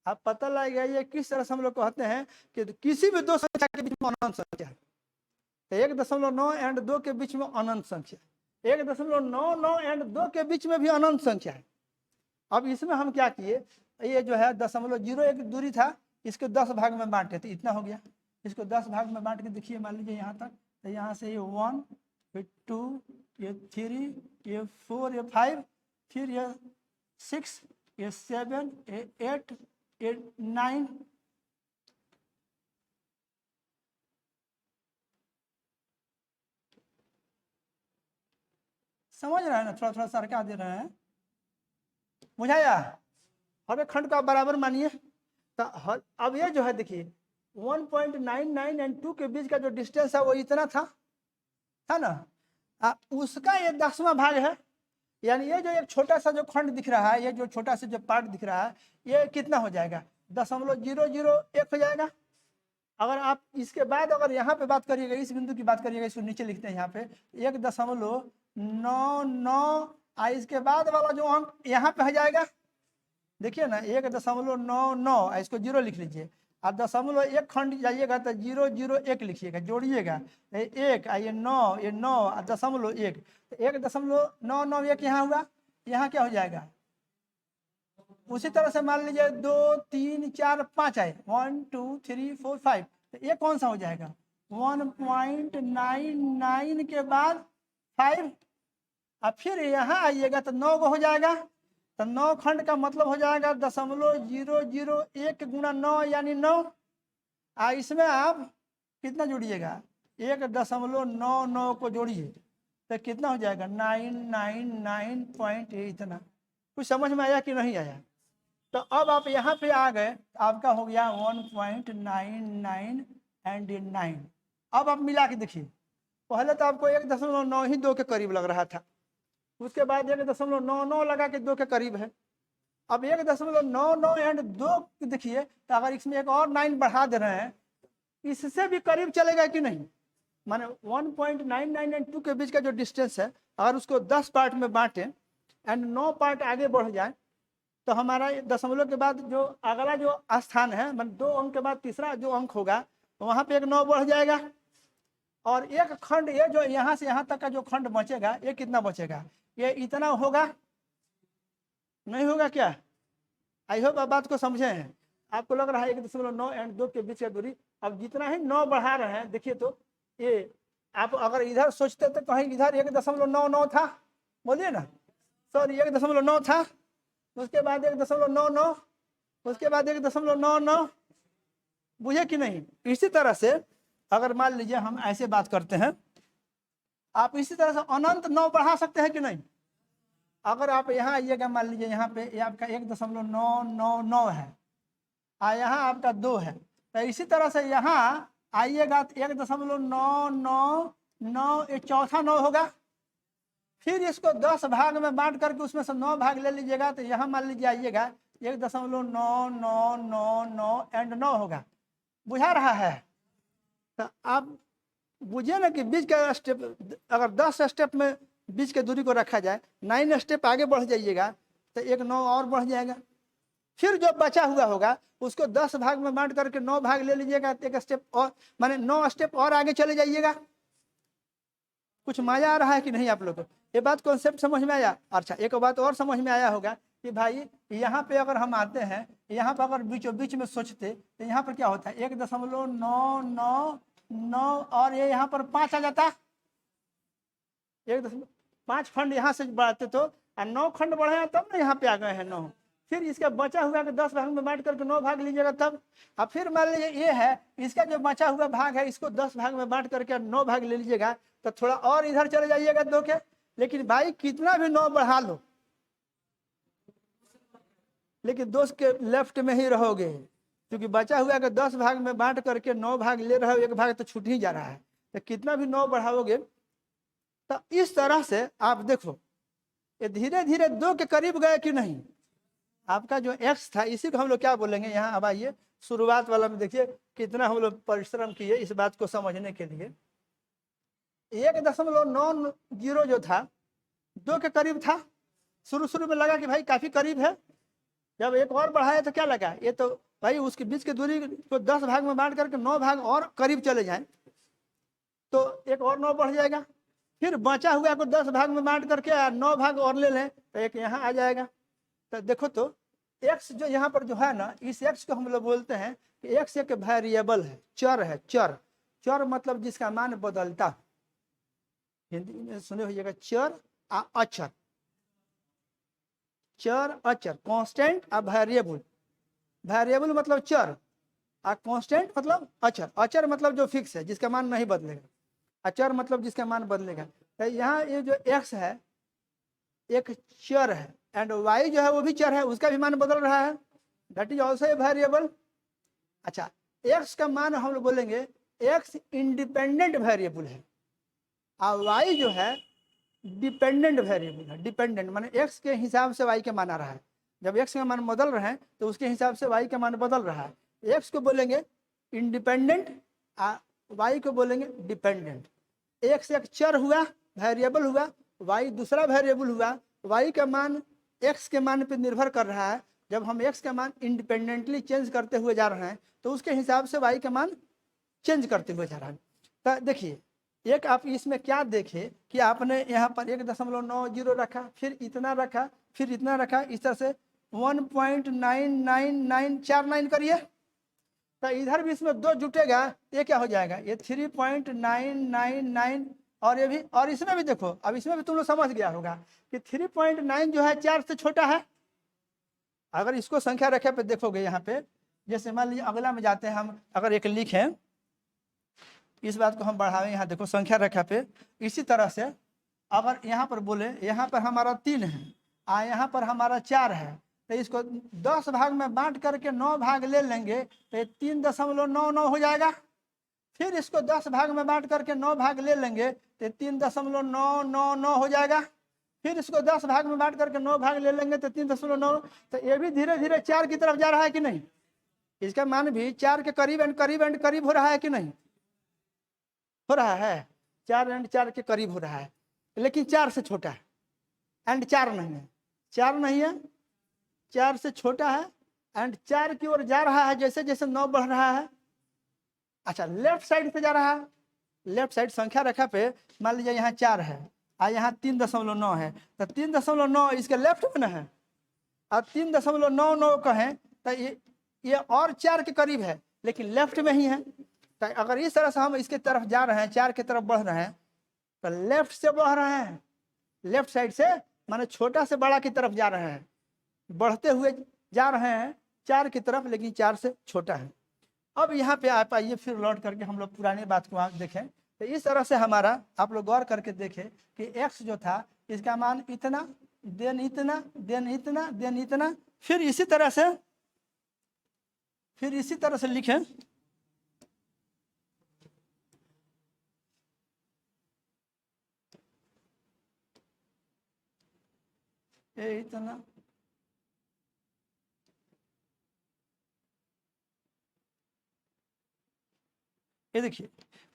A: आप पता लगेगा ये किस तरह से हम लोग कहते हैं कि किसी भी 2 संख्या के बीच में अनंत संख्या है। तो 1.9 एंड 2 के बीच में अनंत संख्या, 1.99 एंड 2 के बीच में भी अनंत संख्या है। अब इसमें हम क्या किए, ये जो है 0.01 दूरी था, इसको 10 भाग में बांटे तो इतना हो गया। इसको 10 भाग में बांट के देखिए, मान लीजिए यहाँ तक, तो यहाँ से ये 1, ये 2, ये 3, ये 4, ये 5, फिर ये 6, ये 7, ये 8, ये 9, समझ रहे हैं ना? थोड़ा थोड़ा सरका दे रहे हैं, बुझाया? हर एक खंड का बराबर मानिए। तो अब ये जो है देखिए 1.99 एंड 2 के बीच का जो डिस्टेंस है वो इतना था ना, उसका ये 10वां भाग है। यानी ये जो एक छोटा सा जो खंड दिख रहा है, ये जो छोटा सा जो पार्ट दिख रहा है, ये कितना हो जाएगा 0.001 हो जाएगा। अगर आप इसके बाद अगर यहाँ पे बात करिएगा, इस बिंदु की बात करिएगा, इसको नीचे लिखते हैं यहाँ पे 1.99, इसके बाद वाला जो अंक यहाँ पे आ जाएगा, देखिए ना 1.99, इसको 0 लिख लीजिए। आप 0.1 खंड जाइएगा तो 0.01 लिखिएगा, जोड़िएगा 1, ये 9, ये 9 और 0.1, तो 1.991 यहाँ हुआ। यहाँ क्या हो जाएगा, उसी तरह से मान लीजिए 2 3 4 5 आए, 1 2 3 4 5, तो ये कौन सा हो जाएगा 1.99 के बाद 5, अब फिर यहाँ आइएगा तो 9 हो जाएगा, तो 9 खंड का मतलब हो जाएगा 0.001 गुणा 9 यानी 9। इसमें आप कितना जोड़िएगा 1.99 को जोड़िए तो कितना हो जाएगा 999 पॉइंट, इतना। कुछ समझ में आया कि नहीं आया? तो अब आप यहाँ पे आ गए, आपका हो गया 1.99 एंड 9। अब आप मिला के देखिए, पहले तो आपको 1.92 के करीब लग रहा था, उसके बाद 1.99 लगा के 2 के करीब है। अब 1.99 एंड 2 देखिए, तो अगर इसमें एक और 9 बढ़ा दे रहे हैं, इससे भी करीब चलेगा कि नहीं, माने 1.99 एंड 2 के बीच का जो डिस्टेंस है, अगर उसको 10 पार्ट में बांटें एंड 9 पार्ट आगे बढ़ जाए, तो हमारा दशमलव के बाद जो अगला जो स्थान है, मतलब 2 अंक के बाद तीसरा जो अंक होगा, तो वहाँ पे एक 9 बढ़ जाएगा, और एक खंड ये जो यहाँ से यहाँ तक का जो खंड बचेगा, ये कितना बचेगा, ये इतना होगा, नहीं होगा क्या? आई होप आप बात को समझे हैं। आपको लग रहा है 1.9 एंड 2 के बीच का दूरी, अब जितना ही 9 बढ़ा रहे हैं, देखिए तो ये आप अगर इधर सोचते तो कहीं इधर 1.99 था, बोलिए ना, सॉरी 1.9 था, उसके बाद 1.99, उसके बाद 1.99, बुझे कि नहीं? इसी तरह से अगर मान लीजिए हम ऐसे बात करते हैं, आप इसी तरह से अनंत 9 बढ़ा सकते हैं कि नहीं? अगर आप यहाँ आइएगा, मान लीजिए यहाँ पे ये आपका 1.999 है, यहाँ आपका 2 है, तो इसी तरह से यहाँ आइएगा तो 1.999, ये चौथा 9 होगा, फिर इसको 10 भाग में बांट करके उसमें से 9 भाग ले लीजिएगा, तो यहाँ मान लीजिए आइएगा 1.9999 एंड 9 होगा, बुझा रहा है? तो आप बुझिए ना कि बीच का स्टेप, अगर 10 स्टेप में बीच के दूरी को रखा जाए, 9 स्टेप आगे बढ़ जाइएगा तो एक 9 और बढ़ जाएगा, फिर जो बचा हुआ होगा उसको 10 भाग में बांट करके 9 भाग ले लीजिएगा, तो एक स्टेप और, माने 9 स्टेप और आगे चले जाइएगा। कुछ मजा आ रहा है कि नहीं आप लोग को? ये बात कॉन्सेप्ट समझ में आया? अच्छा, एक बात और समझ में आया होगा कि भाई यहाँ पे अगर हम आते हैं, यहाँ पर अगर बीचों बीच में सोचते तो यहाँ पर क्या होता है 1.999 और ये यहाँ पर 5 आ जाता, 1.5 खंड यहाँ से बढ़ाते तो 9 खंड बढ़े तब ना यहाँ पे आ गए हैं 9, फिर इसका बचा हुआ के 10 भाग में बांट करके 9 भाग लीजिएगा तब। अब फिर मान लीजिए ये है, इसका जो बचा हुआ भाग है इसको 10 भाग में बांट करके 9 भाग ले लीजिएगा, तो थोड़ा और इधर चले जाइएगा 2 के, लेकिन भाई कितना भी 9 बढ़ा लो, लेकिन 2 के लेफ्ट में ही रहोगे, क्योंकि बचा हुआ के 10 भाग में बांट करके 9 भाग ले रहे हो, एक भाग तो छूट ही जा रहा है, तो कितना भी 9 बढ़ाओगे। तो इस तरह से आप देखो ये धीरे धीरे 2 के करीब गए कि नहीं। आपका जो x था इसी को हम लोग क्या बोलेंगे, यहाँ अब आइए शुरुआत वाला में देखिए कितना हम लोग परिश्रम किए इस बात को समझने के लिए। 1.90 जो था 2 के करीब था, शुरू में लगा कि भाई काफी करीब है, जब एक और बढ़ाया तो क्या लगा, ये तो भाई उसके बीच की दूरी को 10 भाग में बांट करके 9 भाग और करीब चले जाए तो एक और 9 बढ़ जाएगा, फिर बचा हुआ को 10 भाग में बांट करके 9 भाग और ले लें तो एक यहाँ आ जाएगा। तो देखो तो x जो यहाँ पर जो है ना, इस x को हम लोग बोलते हैं कि x एक वेरिएबल है, चर है, चर मतलब जिसका मान बदलता, हिंदी में सुने होइएगा चर अचर, चर अचर, कांस्टेंट और वेरिएबल, वेरिएबल मतलब चर और कांस्टेंट मतलब अचर, अचर मतलब जो फिक्स है जिसका मान नहीं बदलेगा, अचर मतलब जिसका मान बदलेगा। तो यहाँ ये जो x है एक चर है एंड y जो है वो भी चर है, उसका भी मान बदल रहा है, that is also a variable. अच्छा, x का मान हम लोग बोलेंगे x इंडिपेंडेंट वेरिएबल है और y जो है डिपेंडेंट वेरिएबल है। डिपेंडेंट माने x के हिसाब से y के मान आ रहा है, जब x का मान बदल रहे हैं तो उसके हिसाब से y का मान बदल रहा है। x को बोलेंगे इंडिपेंडेंट, y को बोलेंगे डिपेंडेंट। x एक चर हुआ, वेरिएबल हुआ, y दूसरा वेरिएबल हुआ, y का मान x के मान पर निर्भर कर रहा है, जब हम x का मान इंडिपेंडेंटली चेंज करते हुए जा रहे हैं तो उसके हिसाब से y का मान चेंज करते हुए जा रहा है। तो देखिए एक आप इसमें क्या देखे कि आपने यहाँ पर 1.90 रखा, फिर इतना रखा, फिर इतना रखा, इस तरह से 1.99949 करिए, तो इधर भी इसमें 2 जुटेगा, ये क्या हो जाएगा, ये 3.999, और ये भी, और इसमें भी देखो, अब इसमें भी तुम लोग समझ गया होगा कि 3.9 जो है 4 से छोटा है। अगर इसको संख्या रेखा पे देखोगे यहाँ पे, जैसे मान लीजिए अगला में जाते हैं हम, अगर एक लिखें, इस बात को हम बढ़ावें, यहाँ देखो संख्या रेखा पे, इसी तरह से अगर यहाँ पर बोले, यहाँ पर हमारा 3 है, यहाँ पर हमारा 4 है, तो इसको 10 भाग में बांट करके 9 भाग ले लेंगे, तो 3.99 हो जाएगा। फिर इसको 10 भाग में बांट करके 9 भाग ले लेंगे, तो 3.999 हो जाएगा। फिर इसको 10 भाग में बांट करके 9 भाग ले लेंगे, तो 3.9, तो ये भी धीरे धीरे 4 की तरफ जा रहा है कि नहीं, इसका मान भी 4 के करीब एंड करीब एंड करीब हो रहा है कि नहीं, हो रहा है, 4 एंड 4 के करीब हो रहा है, लेकिन 4 से छोटा है, एंड 4 नहीं है, 4 नहीं है, 4 से छोटा है, एंड 4 की ओर जा रहा है, जैसे जैसे 9 बढ़ रहा है। अच्छा, लेफ्ट साइड पे जा रहा है, लेफ्ट साइड संख्या रेखा पे मान लीजिए यहाँ 4 है और यहाँ 3.9 है, तो 3.9 इसके लेफ्ट में ना है, और 3.99 कहें तो ये और 4 के करीब है, लेकिन लेफ्ट में ही है। तो अगर इस तरह से हम इसके तरफ जा रहे हैं, 4 की तरफ बढ़ रहे हैं, तो लेफ्ट से बढ़ रहे हैं, लेफ्ट साइड से माने छोटा से बड़ा की तरफ जा रहे हैं, बढ़ते हुए जा रहे हैं 4 की तरफ, लेकिन 4 से छोटा है। अब यहाँ पे आप आइए, फिर लौट करके हम लोग पुरानी बात को आप देखें, तो इस तरह से हमारा आप लोग गौर करके देखें कि x जो था इसका मान इतना, देन इतना, देन इतना, देन इतना, फिर इसी तरह से लिखें, ये इतना, ये देखिए,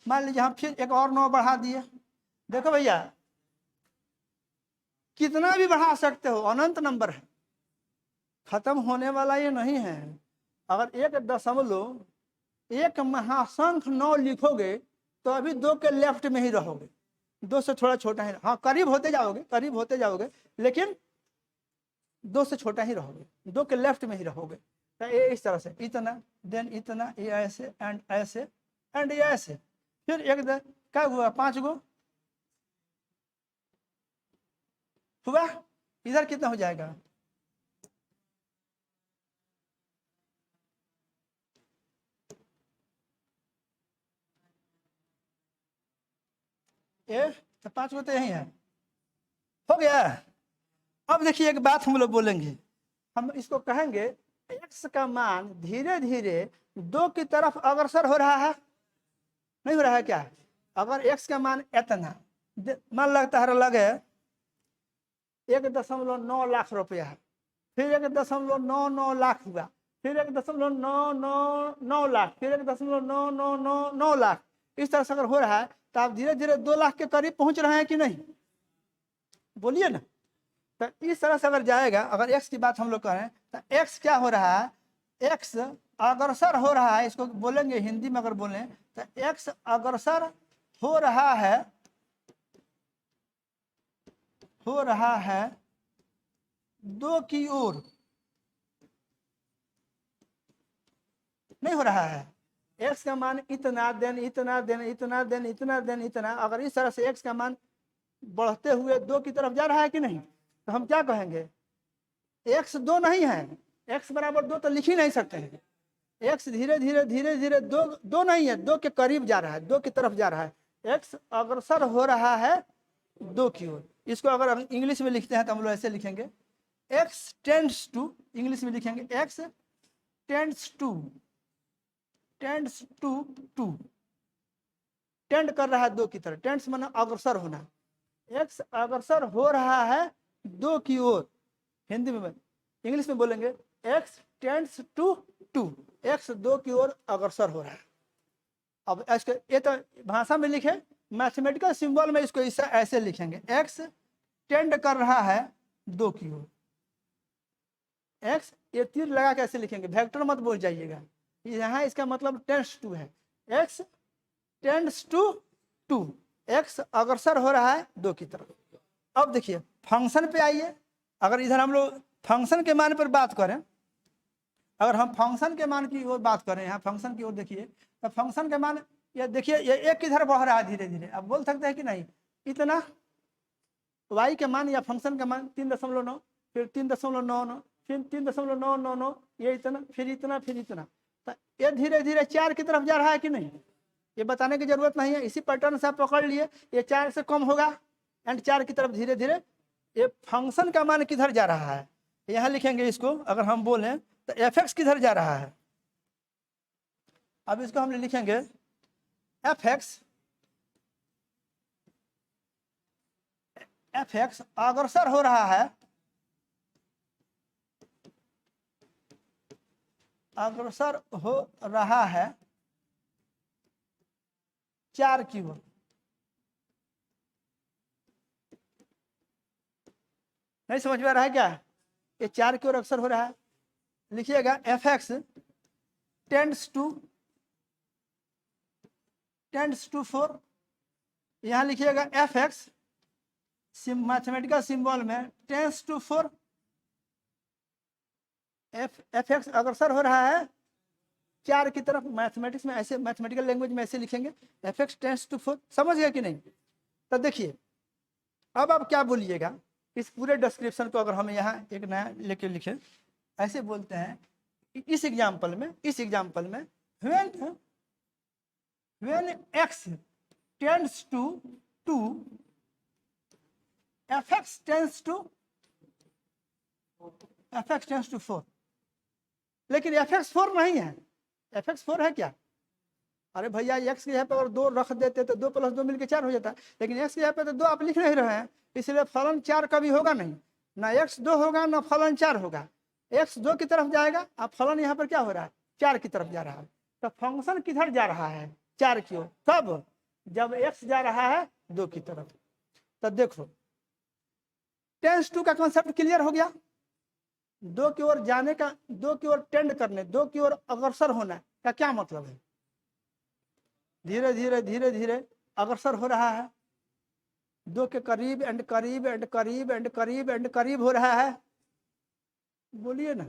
A: मान लीजिए हम फिर एक और 9 बढ़ा दिए। देखो भैया, कितना भी बढ़ा सकते हो, अनंत नंबर है, खत्म होने वाला ये नहीं है। अगर 1.1 महासंख 9 लिखोगे तो अभी 2 के लेफ्ट में ही रहोगे, 2 से थोड़ा छोटा ही, हाँ करीब होते जाओगे, करीब होते जाओगे, लेकिन 2 से छोटा ही रहोगे, 2 के लेफ्ट में ही रहोगे। तो ये इस तरह से इतना, देन इतना, ये ऐसे एंड ऐसे एंड ये ऐसे, फिर एक क्या हुआ, 5 गो हुआ, इधर कितना हो जाएगा, ये तो 5 गो तो यही है, हो गया। अब देखिए एक बात हम लोग बोलेंगे, हम इसको कहेंगे x का मान धीरे धीरे 2 की तरफ अग्रसर हो रहा है, नहीं हो रहा है क्या। अगर x का मान इतना मान लगता है लगे 1.9 लाख रुपया है, फिर 1.99 लाख हुआ, फिर 1.999 लाख, फिर 1.9999 लाख, इस तरह से अगर हो रहा है तो आप धीरे धीरे 2 लाख के करीब पहुंच रहे हैं कि नहीं, बोलिए ना। तो इस तरह से अगर जाएगा, अगर x की बात हम लोग करें तो x क्या हो रहा है, x अग्रसर हो रहा है, इसको बोलेंगे हिंदी में अगर बोलें तो x अग्रसर हो रहा है 2 की ओर, नहीं हो रहा है। x का मान इतना, देन इतना, देन इतना, देन इतना, देन इतना, अगर इस तरह से x का मान बढ़ते हुए 2 की तरफ जा रहा है कि नहीं, तो हम क्या कहेंगे, x 2 नहीं है, x बराबर 2 तो लिख ही नहीं सकते हैं, x धीरे धीरे धीरे धीरे 2 नहीं है, 2 के करीब जा रहा है, 2 की तरफ जा रहा है, x अग्रसर हो रहा है 2 की ओर। इसको अगर हम इंग्लिश में लिखते हैं तो हम लोग ऐसे लिखेंगे, x टेंड्स टू, इंग्लिश में लिखेंगे x टेंड्स टू, टेंड कर रहा है 2 की तरफ, टेंड्स माने अग्रसर होना, x अग्रसर हो रहा है 2 की ओर, हिंदी में, इंग्लिश में बोलेंगे x टेंड्स टू 2, x 2 की ओर अग्रसर हो रहा है। अब इसके ये तो भाषा में लिखे, मैथमेटिकल सिंबल में इसको ऐसे लिखेंगे, x टेंड कर रहा है 2 की ओर, x ये तीर लगा के ऐसे लिखेंगे, वेक्टर मत बोल जाइएगा, यहाँ इसका मतलब टेंड्स टू है, x टेंड्स टू 2, एक्स अग्रसर हो रहा है 2 की तरफ। अब देखिए फंक्शन पे आइए, अगर इधर हम लोग फंक्शन के मान पर बात करें, अगर हम फंक्शन के मान की ओर बात करें, यहाँ फंक्शन की ओर देखिए, तो फंक्शन के मान ये देखिए, ये एक किधर बढ़ रहा है धीरे धीरे। अब बोल सकते हैं कि नहीं, इतना y के मान या फंक्शन का मान 3.9, फिर 3.99, फिर 3.999, ये इतना, फिर इतना, फिर इतना, तो ये धीरे धीरे 4 की तरफ जा रहा है कि नहीं, ये बताने की जरूरत नहीं है। इसी पैटर्न से आप पकड़ लिए, ये 4 से कम होगा एंड 4 की तरफ धीरे धीरे। ये फंक्शन का मान किधर जा रहा है, यहाँ लिखेंगे इसको, अगर हम बोलें तो एफ एक्स किधर जा रहा है। अब इसको हम लिखेंगे एफ एक्स अग्रसर हो रहा है, अग्रसर हो रहा है 4 की ओर। नहीं समझ में आ रहा है क्या, ये 4 की ओर अग्रसर हो रहा है। लिखिएगा एफ एक्स टेंड्स टू 4, यहाँ लिखिएगा एफ एक्स मैथमेटिकल सिंबल में टेंस टू 4, एफ एक्स अग्रसर हो रहा है 4 की तरफ। मैथमेटिक्स में ऐसे, मैथमेटिकल लैंग्वेज में ऐसे लिखेंगे एफ एक्स टेंस टू 4, समझ गया कि नहीं। तो देखिए अब आप क्या बोलिएगा, इस पूरे डिस्क्रिप्शन को अगर हम यहाँ एक नया लेके लिखें, ऐसे बोलते हैं इस एग्जाम्पल में when x tends to 2, fx tends to 4, लेकिन fx 4 नहीं है। fx 4 है क्या, अरे भैया x के यहाँ पे अगर 2 रख देते तो 2 + 2 मिलकर 4 हो जाता, लेकिन x के यहाँ पे तो 2 आप लिख नहीं रहे हैं, इसलिए फलन 4 कभी होगा नहीं, ना x 2 होगा ना फलन 4 होगा। x 2 की तरफ जाएगा, अब फलन यहाँ पर क्या हो रहा है, 4 की तरफ जा रहा है। तो फंक्शन किधर जा रहा है, 4 की ओर। कब, जब x जा रहा है 2 की तरफ। तो देखो टेंस टू का कॉन्सेप्ट क्लियर हो गया, 2 की ओर जाने का, 2 की ओर टेंड करने, 2 की ओर अग्रसर होना का क्या मतलब है, धीरे धीरे धीरे धीरे अग्रसर हो रहा है, 2 के करीब एंड करीब एंड करीब एंड करीब एंड करीब हो रहा है। बोलिए ना,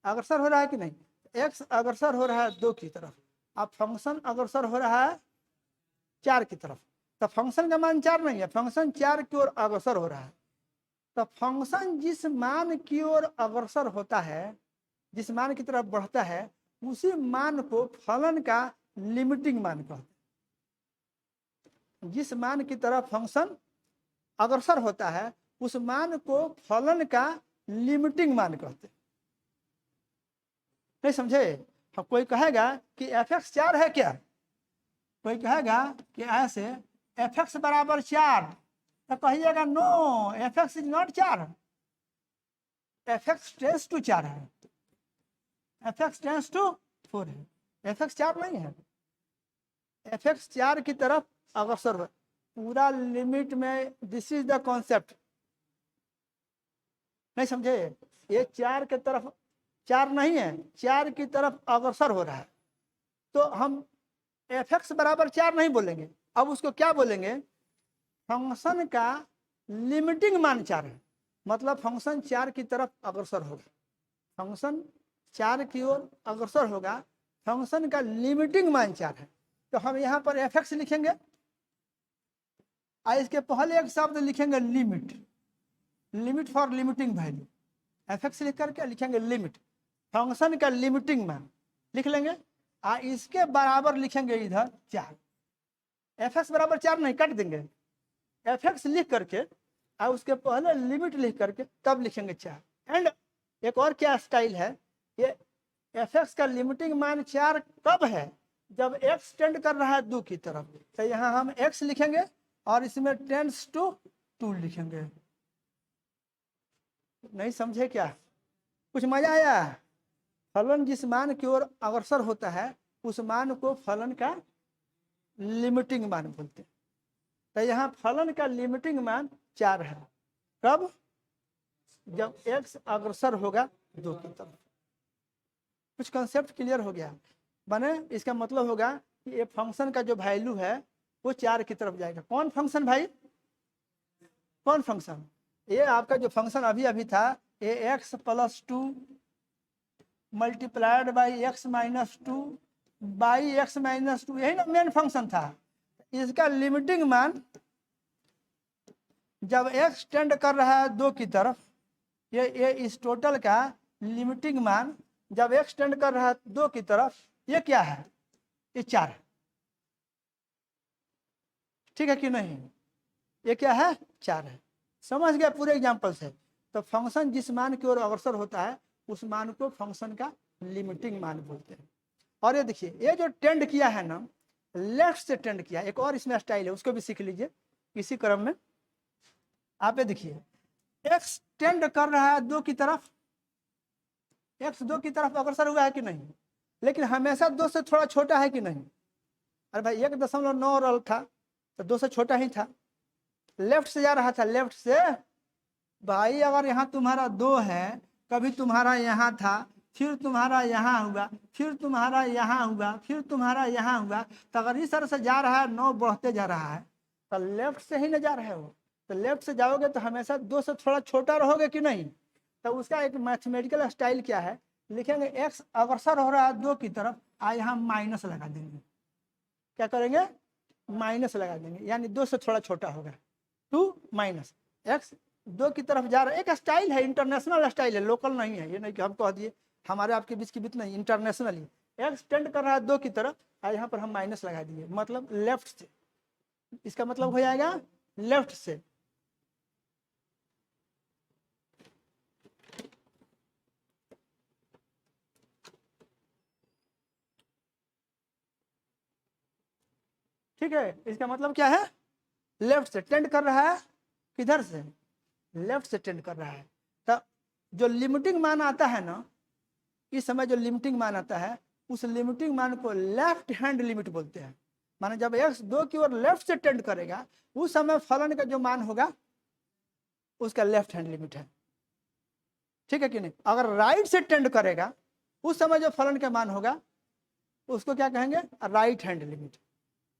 A: अग्रसर हो रहा है कि नहीं, एक्स अग्रसर हो रहा है 2 की तरफ, अब फंक्शन अग्रसर हो रहा है 4 की तरफ। तो फंक्शन का मान 4 नहीं है, फंक्शन 4 की ओर अग्रसर हो रहा है। तो फंक्शन जिस मान की ओर अग्रसर होता है, जिस मान की तरफ बढ़ता है, उसी मान को फलन का लिमिटिंग मान कहते हैं। जिस मान की तरफ फंक्शन अग्रसर होता है, उस मान को फलन का लिमिटिंग मान कहते हैं। नहीं समझे, कोई कहेगा कि एफ एक्स 4 है क्या, कोई कहेगा कि ऐसे एफ एक्स बराबर 4, तो कहिएगा no, F X is not 4, F X tends to 4 है, एफ एक्स टेंस टू 4 है, एफ एक्स 4 नहीं है, एफ एक्स 4 की तरफ अग्रसर है पूरा लिमिट में। दिस इज द कॉन्सेप्ट, नहीं समझे, ये 4 की तरफ 4 नहीं है, 4 की तरफ अग्रसर हो रहा है। तो हम एफ एक्स बराबर 4 नहीं बोलेंगे, अब उसको क्या बोलेंगे, फंक्शन का लिमिटिंग मान 4 है, मतलब फंक्शन 4 की तरफ अग्रसर होगा, फंक्शन 4 की ओर अग्रसर होगा, फंक्शन का लिमिटिंग मान 4 है। तो हम यहाँ पर एफ एक्स लिखेंगे, इसके पहले एक शब्द लिखेंगे limit, limit for limiting value, F x लिख करके लिखेंगे लिमिट, फंक्शन का लिमिटिंग मान लिख लेंगे, इसके बराबर लिखेंगे इधर 4, एफ एक्स बराबर 4 नहीं, काट देंगे, एफ एक्स लिख करके उसके पहले लिमिट लिख करके तब लिखेंगे 4। एंड एक और क्या स्टाइल है, ये एफ एक्स का लिमिटिंग मान 4 कब है, जब एक्स टेंड कर रहा है 2 की तरफ, तो यहाँ हम एक्स लिखेंगे और इसमें टेंड्स टू 2 लिखेंगे। नहीं समझे क्या, कुछ मजा आया। फलन जिस मान की ओर अग्रसर होता है, उस मान को फलन का लिमिटिंग मान बोलते हैं। तो यहाँ फलन का लिमिटिंग मान 4 है, कब, जब एक्स अग्रसर होगा 2 की तरफ। कुछ कंसेप्ट क्लियर हो गया, बने, इसका मतलब होगा कि ये फंक्शन का जो वैल्यू है वो 4 की तरफ जाएगा। कौन फंक्शन भाई, कौन फंक्शन? ये आपका जो फंक्शन अभी अभी था, ये x+2 multiplied by x-2 by x-2, यही ना मेन फंक्शन था। इसका लिमिटिंग मान जब x टेंड कर रहा है 2 की तरफ, ये इस टोटल का लिमिटिंग मान जब x टेंड कर रहा है 2 की तरफ, ये क्या है, ये 4 है। ठीक है कि नहीं? ये क्या है, 4 है। समझ गया पूरे एग्जाम्पल से? तो फंक्शन जिस मान की ओर अग्रसर होता है उस मान को फंक्शन का लिमिटिंग मान बोलते हैं। और ये देखिए, ये जो टेंड किया है ना, लेफ्ट से टेंड किया, एक और इसमें स्टाइल है, उसको भी सीख लीजिए इसी क्रम में। आप ये देखिए, एक्स टेंड कर रहा है 2 की तरफ, एक्स 2 की तरफ अग्रसर हुआ है कि नहीं, लेकिन हमेशा 2 से थोड़ा छोटा है कि नहीं? अरे भाई 1.9 रल था तो 2 से छोटा ही था। लेफ्ट से जा रहा था, लेफ्ट से भाई, अगर यहाँ तुम्हारा 2 है, कभी तुम्हारा यहाँ था, फिर तुम्हारा यहाँ हुआ, फिर तुम्हारा यहाँ हुआ, फिर तुम्हारा यहाँ हुआ, तो अगर इस तरह से जा रहा है, 9 बढ़ते जा रहा है, तो लेफ्ट से ही न जा रहे हो। तो लेफ्ट से जाओगे तो हमेशा 2 से थोड़ा छोटा रहोगे कि नहीं? तो उसका एक मैथमेटिकल स्टाइल क्या है, लिखेंगे एक्स अग्रसर हो रहा है 2 की तरफ, यहाँ माइनस लगा देंगे। क्या करेंगे, माइनस लगा देंगे, यानी 2 से थोड़ा छोटा होगा, 2 माइनस एक्स 2 की तरफ जा रहा है। एक स्टाइल है, इंटरनेशनल स्टाइल है, लोकल नहीं है। ये नहीं कि हम कह दिए हमारे आपके बीच की बीच नहीं, इंटरनेशनली एक्स टेंड कर रहा है 2 की तरफ, यहाँ पर हम माइनस लगा दिए, मतलब लेफ्ट से। इसका मतलब हो जाएगा लेफ्ट से। ठीक है, इसका मतलब क्या है, लेफ्ट से टेंड कर रहा है, किधर से, लेफ्ट से टेंड कर रहा है। तो जो लिमिटिंग मान आता है ना, इस समय जो लिमिटिंग मान आता है, उस लिमिटिंग मान को लेफ्ट हैंड लिमिट बोलते हैं। माने जब x 2 की ओर लेफ्ट से टेंड करेगा, उस समय फलन का जो मान होगा उसका लेफ्ट हैंड लिमिट है। ठीक है कि नहीं? अगर राइट से टेंड करेगा, उस समय जो फलन का मान होगा उसको क्या कहेंगे, राइट हैंड लिमिट।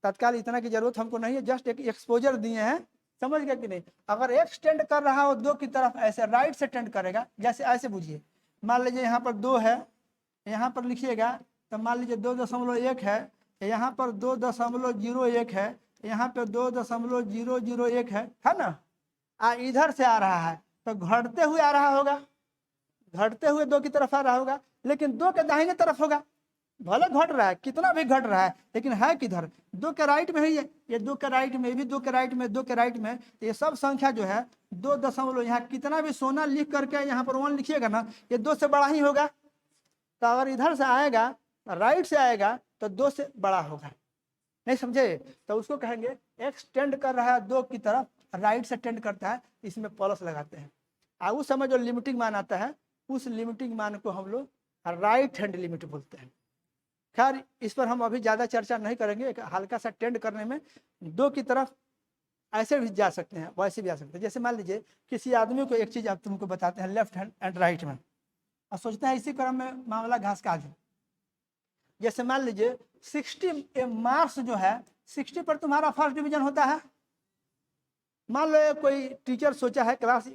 A: तत्काल इतना की जरूरत हमको नहीं है, जस्ट एक एक्सपोजर दिए हैं, समझ गया कि नहीं? अगर x टेंड कर रहा हो 2 की तरफ, ऐसे राइट से टेंड करेगा, जैसे ऐसे बुझिए, मान लीजिए यहाँ पर 2 है, यहाँ पर लिखिएगा, तो मान लीजिए 2.1 है, यहाँ पर 2.01 है, यहाँ पे 2.001 है ना? इधर से आ रहा है तो घटते हुए आ रहा होगा, घटते हुए 2 की तरफ आ रहा होगा, लेकिन 2 के दाहिने तरफ होगा। भले घट रहा है, कितना भी घट रहा है, लेकिन है किधर, 2 के राइट में ही है। ये 2 के राइट में, भी 2 के राइट में, 2 के राइट में, ये सब संख्या जो है 2 दशमलव, यहाँ कितना भी सोना लिख करके यहाँ पर 1 लिखिएगा ना, ये 2 से बड़ा ही होगा। तो अगर इधर से आएगा, राइट से आएगा, तो 2 से बड़ा होगा। नहीं समझे? तो उसको कहेंगे एक्स टेंड कर रहा है 2 की तरफ, राइट से टेंड करता है, इसमें प्लस लगाते हैं। और उस समय जो लिमिटिंग मान आता है, उस लिमिटिंग मान को हम लोग राइट हैंड लिमिट बोलते हैं। खैर इस पर हम अभी ज़्यादा चर्चा नहीं करेंगे। एक हल्का सा टेंड करने में 2 की तरफ ऐसे भी जा सकते हैं, वैसे भी जा सकते हैं। जैसे मान लीजिए किसी आदमी को एक चीज़ आप तुमको बताते हैं लेफ्ट हैंड एंड राइट में, और सोचते हैं इसी क्रम में मामला घास का है। जैसे मान लीजिए 60 मार्क्स जो है, 60 पर तुम्हारा फर्स्ट डिवीजन होता है। मान लो कोई टीचर सोचा है क्लास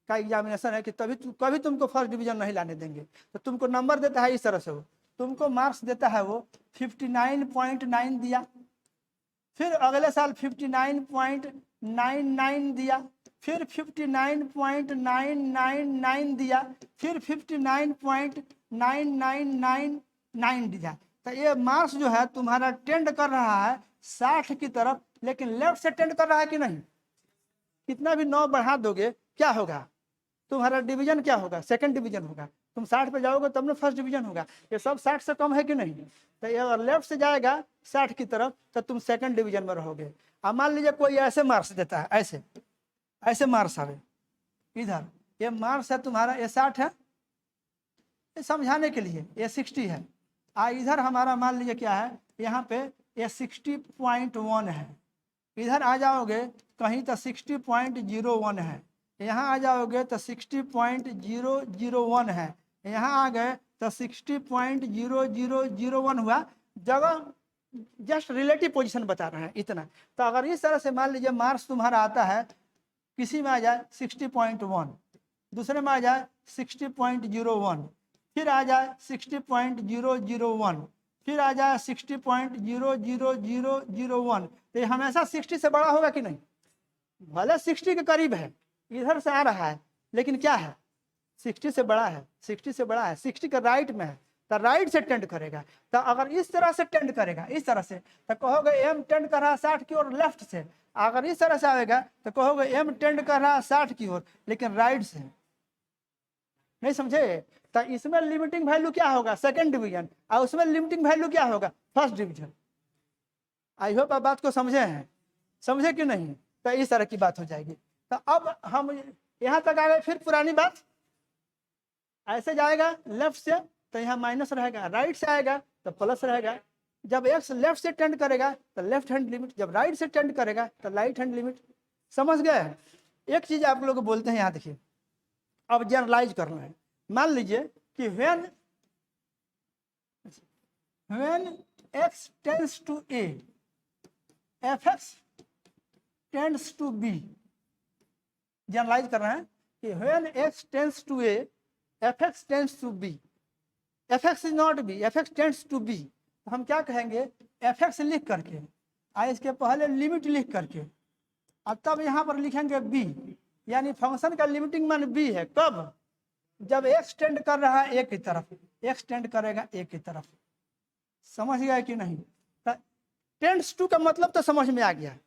A: का एग्जामिनेशन है कि कभी तुमको फर्स्ट डिवीजन नहीं लाने देंगे, तो तुमको नंबर देता है इस तरह से, वो तुमको मार्क्स देता है, वो 59.9 दिया, फिर अगले साल 59.99 दिया, फिर 59.999 दिया, फिर 59.9999 दिया। तो ये मार्क्स जो है तुम्हारा टेंड कर रहा है 60 की तरफ, लेकिन लेफ्ट से टेंड कर रहा है कि नहीं? कितना भी 9 बढ़ा दोगे क्या होगा, तुम्हारा डिवीजन क्या होगा, सेकंड डिवीजन होगा। तुम 60 पे जाओगे तब ना फर्स्ट डिवीजन होगा। ये सब 60 से कम है कि नहीं? तो ये अगर लेफ्ट से जाएगा 60 की तरफ, तो तुम सेकंड डिवीजन में रहोगे। अब मान लीजिए कोई ऐसे मार्क्स देता है, ऐसे ऐसे मार्क्स आवे इधर, ये मार्क्स है तुम्हारा, ये 60 है, ये समझाने के लिए, ये 60 है। इधर हमारा मान लीजिए क्या है, यहाँ पे ये 60.1 है। इधर आ जाओगे कहीं तो 60.01 है, यहाँ आ जाओगे तो 60.001 है, यहाँ आ गए तो 60.0001 हुआ। जगह जस्ट रिलेटिव पोजीशन बता रहे हैं इतना। तो अगर इस तरह से मान लीजिए मार्क्स तुम्हारा आता है, किसी में आ जाए 60.1, दूसरे में आ जाए 60.01, फिर आ जाए 60.001, फिर आ जाए 60.00001, तो ये हमेशा 60 से बड़ा होगा कि नहीं? भले 60 के करीब है, इधर से आ रहा है, लेकिन क्या है 60 से बड़ा है, 60 से बड़ा है, 60 के राइट में है, तो राइट से टेंड करेगा। तो अगर इस तरह से टेंड करेगा, इस तरह से, तो कहोगे एम टेंड कर रहा है 60 की ओर लेफ्ट से। अगर इस तरह से आएगा तो कहोगे एम टेंड कर रहा है 60 की ओर, लेकिन राइट से। नहीं समझे? तो इसमें लिमिटिंग वैल्यू क्या होगा? सेकंड डिवीजन, और उसमें लिमिटिंग वैल्यू क्या होगा? First division. आई होप आप बात को समझे हैं, समझे कि नहीं? तो इस तरह की बात हो जाएगी। तो अब हम यहाँ तक आ गए, फिर पुरानी बात ऐसे जाएगा लेफ्ट से तो यहाँ माइनस रहेगा, राइट से आएगा तो प्लस रहेगा। जब एक्स लेफ्ट से टेंड करेगा तो लेफ्ट हैंड लिमिट, जब राइट से टेंड करेगा तो राइट हैंड लिमिट। समझ गए? एक चीज आप लोग बोलते हैं, यहाँ देखिए, अब जनरलाइज करना है। मान लीजिए कि when x tends to a, fx tends to b। Generalize कर रहे हैं कि when x tends to a, fx tends to b, fx is not b, fx tends to b। तो हम क्या कहेंगे? fx लिख करके इसके पहले लिमिट लिख करके, और तब यहाँ पर लिखेंगे b, यानी फंक्शन का लिमिटिंग मान b है। कब? जब x टेंड कर रहा है a की तरफ, x टेंड करेगा a की तरफ। समझ गया कि नहीं? टेंड्स टू का मतलब तो समझ में आ गया।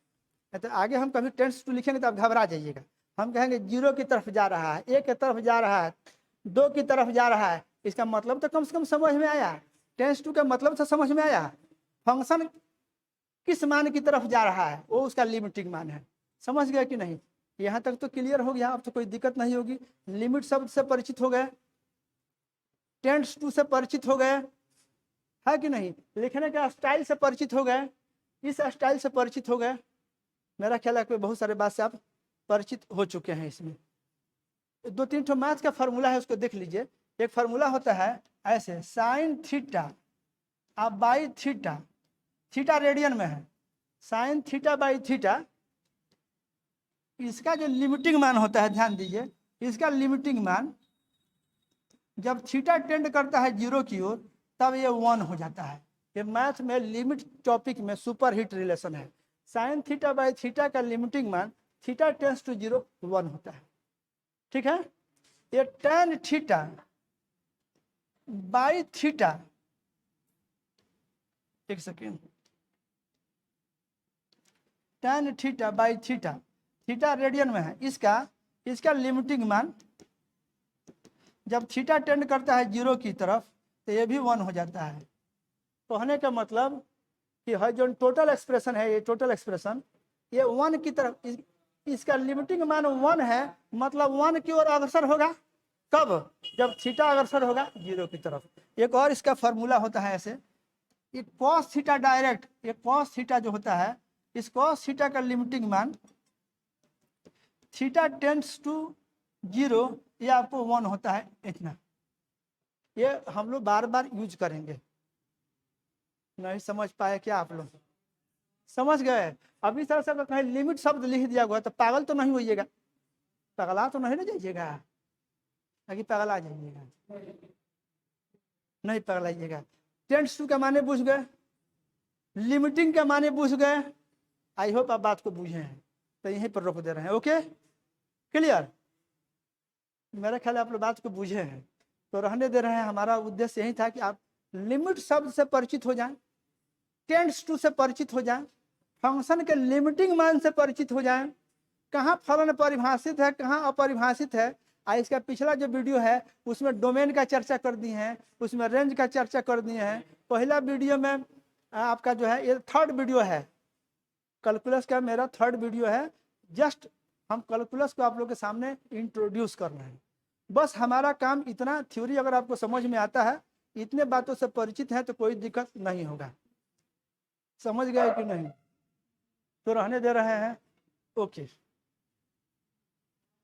A: तो आगे हम कभी टेंड्स टू लिखेंगे तो आप घबरा जाइएगा। हम कहेंगे 0 की तरफ जा रहा है, a की तरफ जा रहा है, 2 की तरफ जा रहा है, इसका मतलब तो कम से कम समझ में आया। टेंड्स टू का मतलब तो समझ में आया। फंक्शन किस मान की तरफ जा रहा है वो उसका लिमिटिंग मान है। समझ गया कि नहीं? यहाँ तक तो क्लियर हो गया, अब तो कोई दिक्कत नहीं होगी। लिमिट शब्द से परिचित हो गए, टेंड्स टू से परिचित हो गए, है कि नहीं? लिखने के स्टाइल से परिचित हो गए, इस स्टाइल से परिचित हो गए। मेरा ख्याल है कि बहुत सारे बात से आप परिचित हो चुके हैं। इसमें 2-3 ठो मैथ का फार्मूला है, उसको देख लीजिए। एक फार्मूला होता है ऐसे, साइन थीटा अब बाई थीटा, थीटा रेडियन में है, साइन थीटा बाई थीटा, इसका जो लिमिटिंग मान होता है, ध्यान दीजिए, इसका लिमिटिंग मान जब थीटा टेंड करता है 0 की ओर तब ये 1 हो जाता है। ये मैथ में लिमिट टॉपिक में सुपर हिट रिलेशन है। साइन थीटा बाई थीटा का लिमिटिंग मान थीटा टेंड्स टू 0 1 होता है। ठीक है? ये tan थीटा बाई थीटा, एक second, tan theta by theta, theta radian में है, इसका लिमिटिंग मान जब थीटा टेंड करता है 0 की तरफ तो ये भी 1 हो जाता है। कहने का मतलब कि है जो टोटल एक्सप्रेशन है, ये टोटल एक्सप्रेशन ये 1 की तरफ, इसका लिमिटिंग मान 1 है, मतलब 1 की ओर अग्रसर होगा। कब? जब थीटा अग्रसर होगा 0 की तरफ। एक और इसका फार्मूला होता है ऐसे, ये कॉस थीटा डायरेक्ट, ये कॉस थीटा जो होता है, इस कॉस थीटा का लिमिटिंग मान थीटा टेंड्स टू 0, ये आपको 1 होता है इतना। ये हम लोग बार बार यूज करेंगे। नहीं समझ पाए क्या आप लोग? समझ गए? अभी तरह से कहीं लिमिट शब्द लिख दिया हुआ तो पागल तो नहीं होइएगा, पगला तो नहीं ना जाइएगा, ताकि पगला जाइएगा, नहीं पगलाइएगा। टेंड्स टू के माने बुझ गए, लिमिटिंग के माने बुझ गए। आई होप आप बात को बुझे हैं, तो यहीं पर रोक दे रहे हैं। Okay, clear? मेरा ख्याल है आप लोग बात को बुझे हैं, तो रहने दे रहे हैं। हमारा उद्देश्य यही था कि आप लिमिट शब्द से परिचित हो जाएं, टेंड्स टू से परिचित हो जाएं, फंक्शन के लिमिटिंग मान से परिचित हो जाएं, कहाँ फलन परिभाषित है, कहाँ अपरिभाषित है। इसका पिछला जो वीडियो है उसमें डोमेन का चर्चा कर दी है, उसमें रेंज का चर्चा कर दिए हैं। पहला वीडियो में आपका जो है, ये थर्ड वीडियो है कैलकुलस का, मेरा थर्ड वीडियो है। जस्ट हम कैलकुलस को आप लोग के सामने इंट्रोड्यूस कर रहे हैं। बस हमारा काम इतना, थ्योरी अगर आपको समझ में आता है, इतने बातों से परिचित है, तो कोई दिक्कत नहीं होगा। समझ गए कि नहीं? तो रहने दे रहे हैं। ओके।